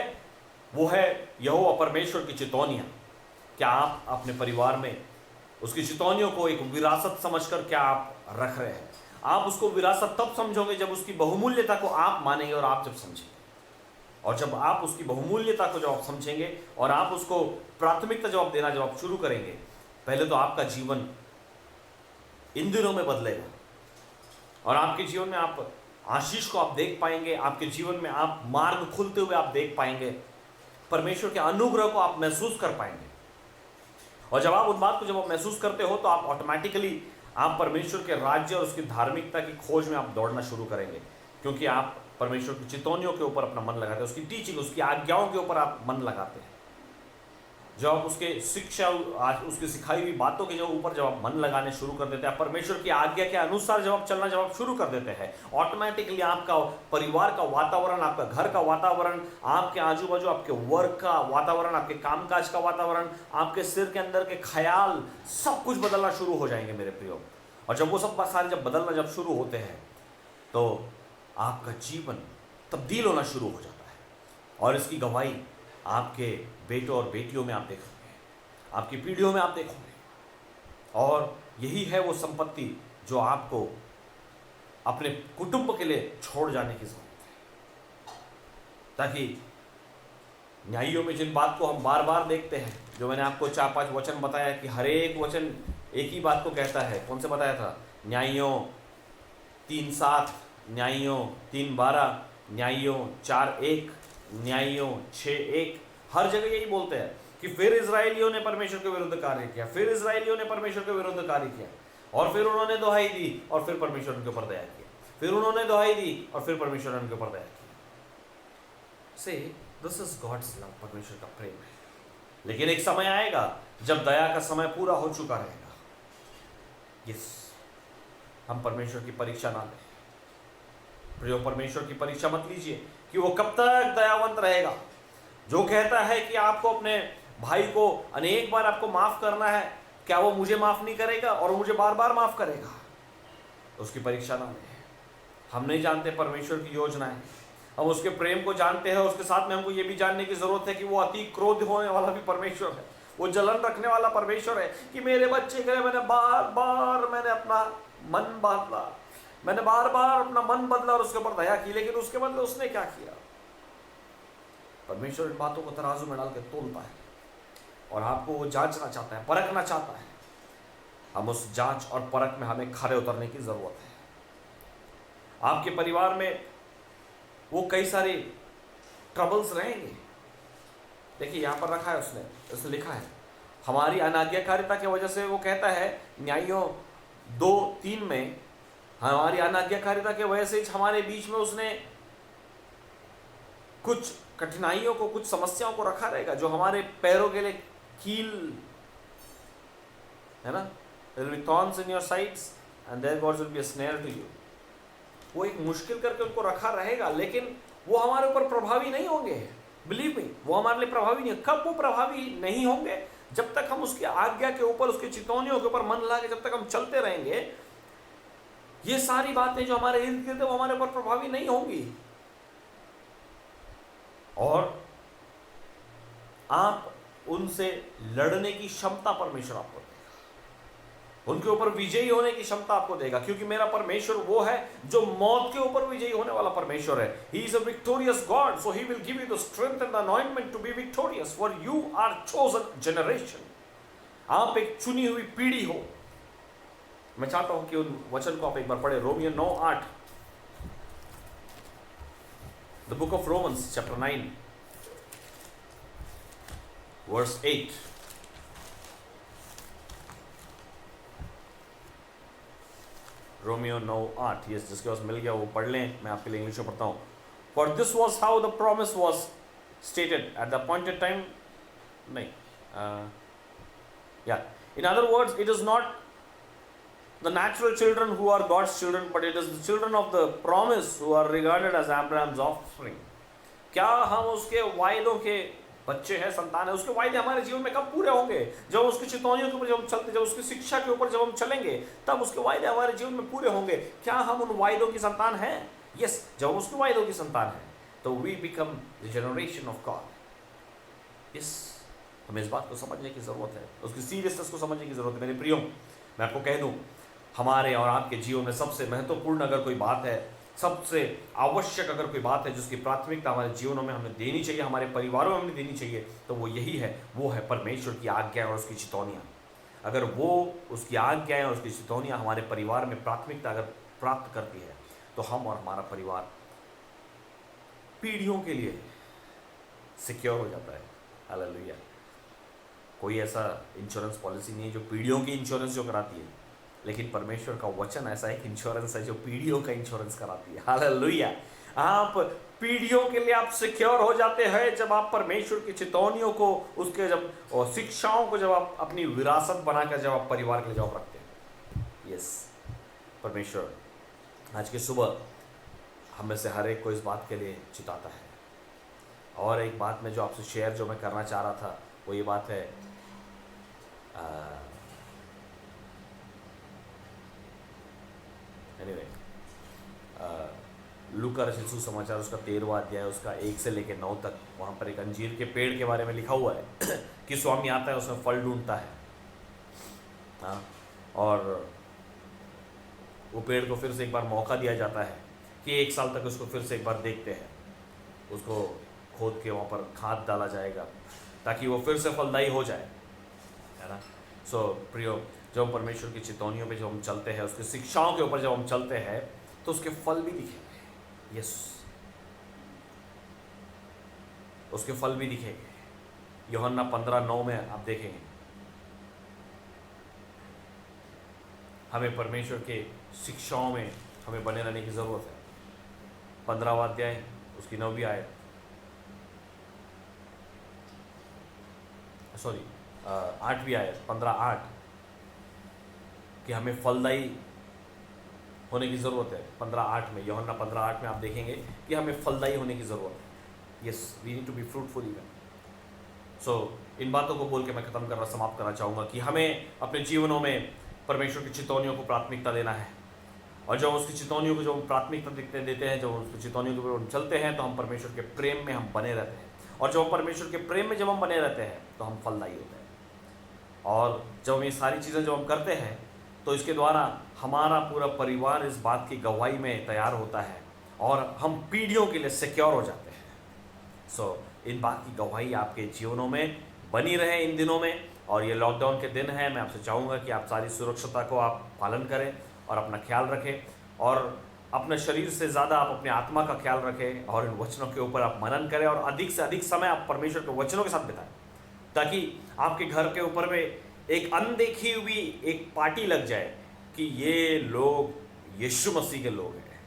वो है यहोवा परमेश्वर की चितौनियाँ। क्या आप अपने परिवार में उसकी चितौनियों को एक विरासत समझकर क्या आप रख रहे हैं? आप उसको विरासत तब समझोगे जब उसकी बहुमूल्यता को आप मानेंगे और आप जब समझेंगे। और जब आप उसकी बहुमूल्यता को जब आप समझेंगे और आप उसको प्राथमिकता जवाब देना जब आप शुरू करेंगे, पहले तो आपका जीवन इन दिनों में बदलेगा और आपके जीवन में आप आशीष को आप देख पाएंगे, आपके जीवन में आप मार्ग खुलते हुए आप देख पाएंगे, परमेश्वर के अनुग्रह को आप महसूस कर पाएंगे। और जब आप उन बात को जब आप महसूस करते हो तो आप ऑटोमेटिकली आप परमेश्वर के राज्य और उसकी धार्मिकता की खोज में आप दौड़ना शुरू करेंगे, क्योंकि आप परमेश्वर की चितौनियों के ऊपर अपना मन लगाते हैं, उसकी टीचिंग, उसकी आज्ञाओं के ऊपर आप मन लगाते हैं। जब आप उसके शिक्षा, आज उसकी सिखाई हुई बातों के जब ऊपर जब आप मन लगाने शुरू कर देते हैं, परमेश्वर की आज्ञा के अनुसार जब आप चलना जब आप शुरू कर देते हैं, ऑटोमेटिकली आपका परिवार का वातावरण, आपका घर का वातावरण, आपके आजू बाजू आपके वर्क का वातावरण, आपके कामकाज का वातावरण, आपके सिर के अंदर के ख्याल, सब कुछ बदलना शुरू हो जाएंगे मेरे प्रियो। और जब वो सब सारे जब बदलना जब शुरू होते हैं तो आपका जीवन तब्दील होना शुरू हो जाता है। और इसकी गवाही आपके बेटों और बेटियों में आप देखोगे, आपकी पीढ़ियों में आप देखोगे। और यही है वो संपत्ति जो आपको अपने कुटुंब के लिए छोड़ जाने की जरूरत है, ताकि न्यायियों में जिन बात को हम बार बार देखते हैं, जो मैंने आपको 4-5 वचन बताया कि हर एक वचन एक ही बात को कहता है। कौन से बताया था? न्यायियों 3:7, न्यायियों 3:12, न्यायियों 4:1, न्यायियों 6:1, हर जगह यही बोलते हैं कि फिर इजराइलियों ने परमेश्वर के विरुद्ध कार्य किया, फिर इजराइलियों ने परमेश्वर के विरुद्ध कार्य किया, और फिर उन्होंने दुहाई दी और फिर परमेश्वर उनके ऊपर दया किया, फिर उन्होंने दुहाई दी और फिर परमेश्वर उनके ऊपर दया किया। से दिस इज गॉड्स लव, परमेश्वर का प्रेम है। लेकिन एक समय आएगा जब दया का समय पूरा हो चुका रहेगा। यस, हम परमेश्वर की परीक्षा ना लें प्रियो, परमेश्वर की परीक्षा मत लीजिए कि वो कब तक दयावंत रहेगा। जो कहता है कि आपको अपने भाई को अनेक बार आपको माफ करना है, क्या वो मुझे माफ नहीं करेगा और मुझे बार बार माफ करेगा? उसकी परीक्षा ना लें। हम नहीं जानते परमेश्वर की योजनाएं, हम उसके प्रेम को जानते हैं। उसके साथ में हमको ये भी जानने की जरूरत है कि वो अति क्रोध होने वाला भी परमेश्वर है, वो जलन रखने वाला परमेश्वर है कि मेरे बच्चे के लिए मैंने बार बार मैंने अपना मन बदला, मैंने बार बार अपना मन बदला और उसके ऊपर दया की, लेकिन उसके बदले उसने क्या किया? परमेश्वर इन बातों को तराजू में डाल के तोलता है और आपको वो जांचना चाहता है, परखना चाहता है। हम उस जांच और परख में हमें खरे उतरने की जरूरत है। आपके परिवार में वो कई सारे ट्रबल्स रहेंगे। देखिए यहाँ पर रखा है, उसने लिखा है हमारी अनाज्ञाकारिता की वजह से। वो कहता है न्यायियों 2:3 में, हमारी अनाज्ञाकारिता की वजह से हमारे बीच में उसने कुछ कठिनाइयों को, कुछ समस्याओं को रखा रहेगा जो हमारे पैरों के लिए कील है ना। There will be thorns in your sides and their gods will be a snare to you. वो एक मुश्किल करके उनको रखा रहेगा, लेकिन वो हमारे ऊपर प्रभावी नहीं होंगे। बिलीव मी, वो हमारे लिए प्रभावी नहीं है। कब वो प्रभावी नहीं होंगे? जब तक हम उसकी आज्ञा के ऊपर, उसके चितौनियों के ऊपर मन लगा के जब तक हम चलते रहेंगे, ये सारी बातें जो हमारे इर्द गिर्द है वो हमारे ऊपर प्रभावी नहीं होंगी। और आप उनसे लड़ने की क्षमता परमेश्वर आपको देगा, उनके ऊपर विजयी होने की क्षमता आपको देगा, क्योंकि मेरा परमेश्वर वो है जो मौत के ऊपर विजयी होने वाला परमेश्वर है। He is a victorious God, so he will give you the strength and the anointment to be victorious, for you are chosen generation. आप एक चुनी हुई पीढ़ी हो। मैं चाहता हूं कि उन वचन को आप एक बार पढ़े, Romeo 9:8, the book of Romans chapter 9 verse 8. Romeo 9:8, yes, जिसके पास मिल गया वो पढ़ लें, मैं आपके लिए इंग्लिश में पढ़ता हूँ। For this was how the promise was stated at the appointed time. नहीं, in other words, it is not the natural children who are God's children, but it is the children of the promise who are regarded as Abraham's offspring. क्या हम उसके वायदों के बच्चे हैं, संतान है? उसके वायदे हमारे जीवन में कब पूरे होंगे? जब उसकी चितौनियों के ऊपर जब हम चलते, जब उसकी शिक्षा के ऊपर जब हम चलेंगे, तब उसके वायदे हमारे जीवन में पूरे होंगे। क्या हम उन वायदों की संतान हैं? यस, जब उसके वायदों की संतान है तो we become the generation of God. Yes, हमें इस बात को समझने की जरूरत है, उसकी सीरियसनेस को समझने की जरूरत है। मेरे प्रियो, मैं आपको कह दूं, हमारे और आपके जीवन में सबसे महत्वपूर्ण अगर कोई बात है, सबसे आवश्यक अगर कोई बात है जिसकी प्राथमिकता हमारे जीवनों में हमें देनी चाहिए, हमारे परिवारों में हमें देनी चाहिए, तो वो यही है, वो है परमेश्वर की आज्ञा और उसकी चितौनियाँ। अगर वो उसकी आज्ञाएं और उसकी चितौनियाँ हमारे परिवार में प्राथमिकता अगर प्राप्त करती है, तो हम और हमारा परिवार पीढ़ियों के लिए सिक्योर हो जाता है। हालेलुया। कोई ऐसा इंश्योरेंस पॉलिसी नहीं है जो पीढ़ियों की इंश्योरेंस जो कराती है, लेकिन परमेश्वर का वचन ऐसा एक इंश्योरेंस है जो पीढ़ियों का इंश्योरेंस कराती है। हालेलुया। आप पीढ़ियों के लिए आप सिक्योर हो जाते हैं जब आप परमेश्वर की चितौनियों को, उसके जब और शिक्षाओं को जब आप अपनी विरासत बनाकर जब आप परिवार के लिए जवाब रखते हैं। यस, परमेश्वर आज की सुबह हम में से हर एक को इस बात के लिए चिताता है। और एक बात मैं जो आपसे शेयर जो मैं करना चाह रहा था वो ये बात है, एनीवे, लूका रचित सुसमाचार उसका 13वां अध्याय उसका 1 से लेकर 9 तक, वहाँ पर एक अंजीर के पेड़ के बारे में लिखा हुआ है कि स्वामी आता है, उसमें फल ढूंढता है। हाँ, और वो पेड़ को फिर से एक बार मौका दिया जाता है कि 1 साल तक उसको फिर से एक बार देखते हैं, उसको खोद के वहाँ पर खाद डाला जाएगा ताकि वो फिर से फलदायी हो जाए, है ना। सो प्रियो, जब हम परमेश्वर की चितौनियों पे जब हम चलते हैं, उसकी शिक्षाओं के ऊपर जब हम चलते हैं तो उसके फल भी दिखेंगे। यस, उसके फल भी दिखेंगे। यूहन्ना 15:9 में आप देखेंगे, हमें परमेश्वर के शिक्षाओं में हमें बने रहने की ज़रूरत है। 15वां अध्याय उसकी 9वीं आयत, सॉरी 8वीं आयत 15:8 कि हमें फलदायी होने की ज़रूरत है। 15:8 में, यूहन्ना 15:8 में आप देखेंगे कि हमें फलदायी होने की ज़रूरत है। Yes, we need to be fruitful even. So इन बातों को बोल के मैं समाप्त करना चाहूँगा कि हमें अपने जीवनों में परमेश्वर की चितौनियों को प्राथमिकता देना है। और जब उसकी चितौनियों को जो हम प्राथमिकता देते हैं, जब उसकी चितौनियों के ऊपर हम चलते हैं, तो हम परमेश्वर के प्रेम में हम बने रहते हैं। और जब हम परमेश्वर के प्रेम में जब हम बने रहते हैं तो हम फलदायी होते हैं। और जब हम ये सारी चीज़ें जब हम करते हैं तो इसके द्वारा हमारा पूरा परिवार इस बात की गवाही में तैयार होता है और हम पीढ़ियों के लिए सिक्योर हो जाते हैं। सो इन बात की गवाही आपके जीवनों में बनी रहे इन दिनों में। और ये लॉकडाउन के दिन हैं, मैं आपसे चाहूँगा कि आप सारी सुरक्षता को आप पालन करें और अपना ख्याल रखें, और अपने शरीर से ज़्यादा आप अपने आत्मा का ख्याल रखें, और इन वचनों के ऊपर आप मनन करें, और अधिक से अधिक समय आप परमेश्वर के वचनों के साथ बिताएं, ताकि आपके घर के ऊपर में एक अनदेखी हुई एक पार्टी लग जाए कि ये लोग यीशु मसीह के लोग हैं,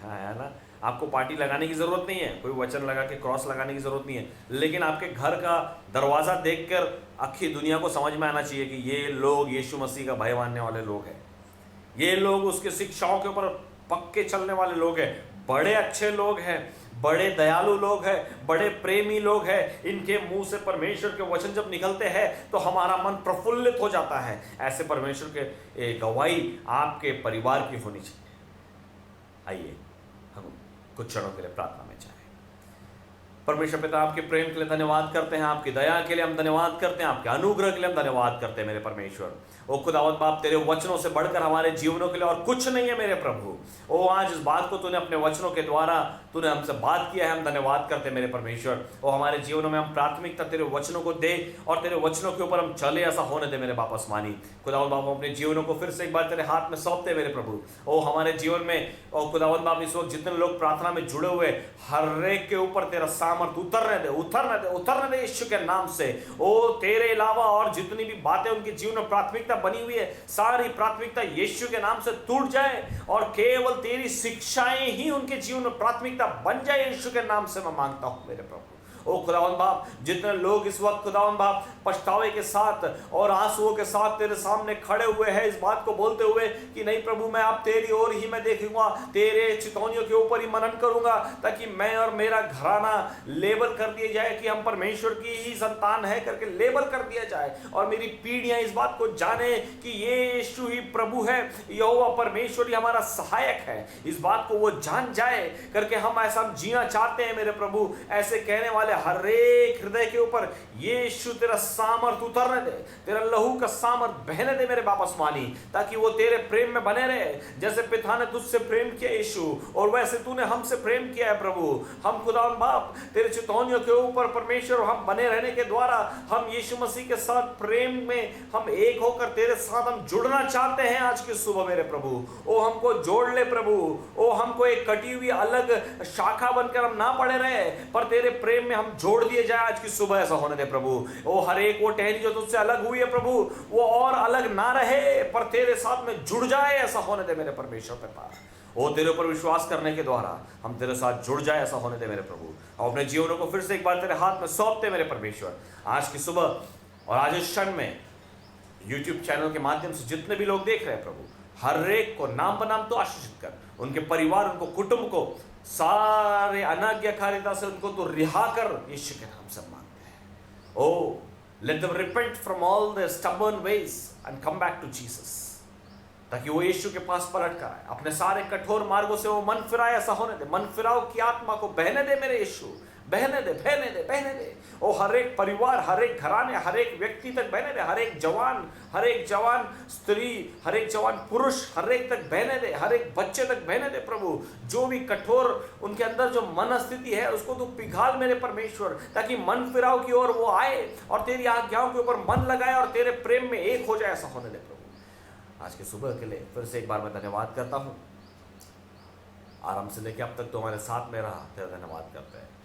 है ना। आपको पार्टी लगाने की ज़रूरत नहीं है, कोई वचन लगा के क्रॉस लगाने की ज़रूरत नहीं है, लेकिन आपके घर का दरवाज़ा देखकर आखिरी दुनिया को समझ में आना चाहिए कि ये लोग यीशु मसीह का भय मानने वाले लोग हैं, ये लोग उसके शिक्षाओं के ऊपर पक्के चलने वाले लोग हैं, बड़े अच्छे लोग हैं, बड़े दयालु लोग हैं, बड़े प्रेमी लोग हैं। इनके मुंह से परमेश्वर के वचन जब निकलते हैं तो हमारा मन प्रफुल्लित हो जाता है। ऐसे परमेश्वर के गवाही आपके परिवार की होनी चाहिए। आइए हम कुछ क्षणों के लिए प्रार्थना में जाएं। परमेश्वर पिता, आपके प्रेम के लिए धन्यवाद करते हैं, आपकी दया के लिए हम धन्यवाद करते हैं, आपके अनुग्रह के लिए हम धन्यवाद करते हैं मेरे परमेश्वर। ओ खुदावंद बाप, तेरे वचनों से बढ़कर हमारे जीवनों के लिए और कुछ नहीं है मेरे प्रभु। ओ आज इस बात को तूने अपने वचनों के द्वारा तूने हमसे बात किया है, हम धन्यवाद करते हैं मेरे परमेश्वर। ओ हमारे जीवनों में हम प्राथमिकता तेरे वचनों को दे और तेरे वचनों के ऊपर हम चले, ऐसा होने दे मेरे बाप आसमानी। खुदावंद बाप, अपने जीवनों को फिर से एक बार तेरे हाथ में सौंपते मेरे प्रभु। ओ हमारे जीवन में ओ खुदावंद बाप, इस वक्त जितने लोग प्रार्थना में जुड़े हुए, हर एक के ऊपर तेरा सामर्थ उतरने दे, उतरने दे यीशु के नाम से। ओ तेरे अलावा और जितनी भी बातें उनके जीवन में प्राथमिकता बनी हुई है, सारी प्राथमिकता यीशु के नाम से टूट जाए और केवल तेरी शिक्षाएं ही उनके जीवन में प्राथमिकता बन जाए। यीशु के नाम से मैं मांगता हूं मेरे प्रभु। ओ खुदावंद बाप, जितने लोग इस वक्त खुदावंद बाप पछतावे के साथ और आंसुओं के साथ तेरे सामने खड़े हुए हैं, इस बात को बोलते हुए कि नहीं प्रभु, मैं आप तेरी ओर ही मैं देखूंगा, तेरे चितौनियों के ऊपर ही मनन करूंगा, ताकि मैं और मेरा घराना लेबल कर दिया जाए कि हम परमेश्वर की ही संतान है करके लेबल कर दिया जाए, और मेरी पीढ़ियां इस बात को जाने कि ये यीशु ही प्रभु है, यहोवा परमेश्वर ही हमारा सहायक है। इस बात को वो जान जाए करके हम ऐसा जीना चाहते हैं मेरे प्रभु। ऐसे कहने वाले हर एक हृदय के ऊपर यीशु तेरा सामर्थ उतरने दे, तेरा लहू का सामर्थ बहने दे मेरे बाप आसमानी, ताकि वो तेरे प्रेम में बने रहे। जैसे पिता ने तुझसे प्रेम किया यीशु, और वैसे तूने हमसे प्रेम किया है प्रभु। हम खुदावंद बाप तेरे चितौनियों के ऊपर परमेश्वर हम बने रहने के द्वारा हम यीशु मसीह के साथ प्रेम में हम एक होकर तेरे साथ हम जुड़ना चाहते हैं आज की सुबह मेरे प्रभु। ओ हमको जोड़ ले प्रभु। ओ हमको एक कटी हुई अलग शाखा बनकर हम ना पड़े रहे, पर तेरे प्रेम में हम हम जोड़ दिए जाए आज की सुबह, ऐसा होने दे प्रभु। ओ हर एक वो टहनी जो तुझसे अलग हुई है प्रभु, वो और अलग ना रहे पर तेरे साथ में जुड़ जाए, ऐसा होने दे मेरे परमेश्वर पिता। ओ तेरे ऊपर विश्वास करने के द्वारा हम तेरे साथ जुड़ जाए, ऐसा होने दे मेरे प्रभु। हम अपने जीवनों को फिर से एक बार तेरे हाथ में सौंपते मेरे परमेश्वर। आज की सुबह और आज इस क्षण में यूट्यूब चैनल के माध्यम से जितने भी लोग देख रहे हैं प्रभु, हर एक को नाम बनाम तो आशीषित कर, उनके परिवार, उनको कुटुंब को सारे अनाज्ञाकारिता से उनको तो रिहा कर, यीशु के नाम से मांगते हैं। Oh let them repent from all their stubborn ways and come back to Jesus, ताकि वो यीशु के पास पलट कर आए, अपने सारे कठोर मार्गों से वो मन फिराए, ऐसा होने दे। मन फिराओ की आत्मा को बहने दे मेरे यीशु, बहने दे, बहने दे, बहने दे। ओ हर एक परिवार, हर एक घराने, हर एक व्यक्ति तक बहने दे, हर एक जवान स्त्री, हर एक जवान पुरुष, हर एक तक बहने दे, हर एक बच्चे तक बहने दे प्रभु। जो भी कठोर उनके अंदर जो मन स्थिति है उसको तू पिघाल मेरे परमेश्वर, ताकि मन फिराव की ओर वो आए और तेरी आज्ञाओं के ऊपर मन लगाए और तेरे प्रेम में एक हो जाए, ऐसा होने दे प्रभु। आज के सुबह के लिए फिर से एक बार मैं धन्यवाद करता हूँ। आराम से लेके अब तक तो हमारे साथ में रहा, तेरा धन्यवाद करते हैं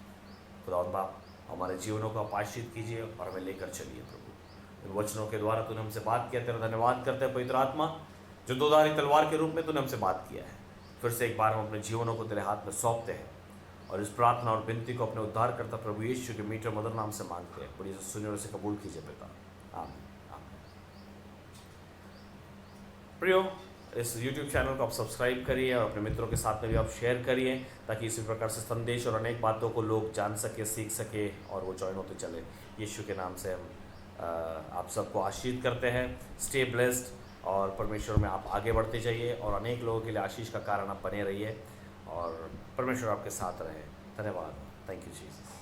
खुदा बाप। हमारे जीवनों को आप आशीष कीजिए और हमें लेकर चलिए प्रभु। इन वचनों के द्वारा तूने हमसे बात किया, तेरा धन्यवाद करते हैं पवित्र आत्मा, जो दोधारी तलवार के रूप में तूने हमसे बात किया है। फिर से एक बार हम अपने जीवनों को तेरे हाथ में सौंपते हैं और इस प्रार्थना और विनती को अपने उद्धार करता प्रभु यीशु के मीठे मधुर नाम से मांगते हैं। बड़ी सुनियों से कबूल कीजिए पिता, आमीन। प्रियो, इस YouTube चैनल को आप सब्सक्राइब करिए और अपने मित्रों के साथ में भी आप शेयर करिए, ताकि इसी प्रकार से संदेश और अनेक बातों को लोग जान सके, सीख सके और वो ज्वाइन होते चले। यीशु के नाम से हम आप सबको आशीष करते हैं। स्टे ब्लेस्ड और परमेश्वर में आप आगे बढ़ते जाइए और अनेक लोगों के लिए आशीष का कारण आप बने रहिए और परमेश्वर आपके साथ रहे। धन्यवाद। Thank you Jesus.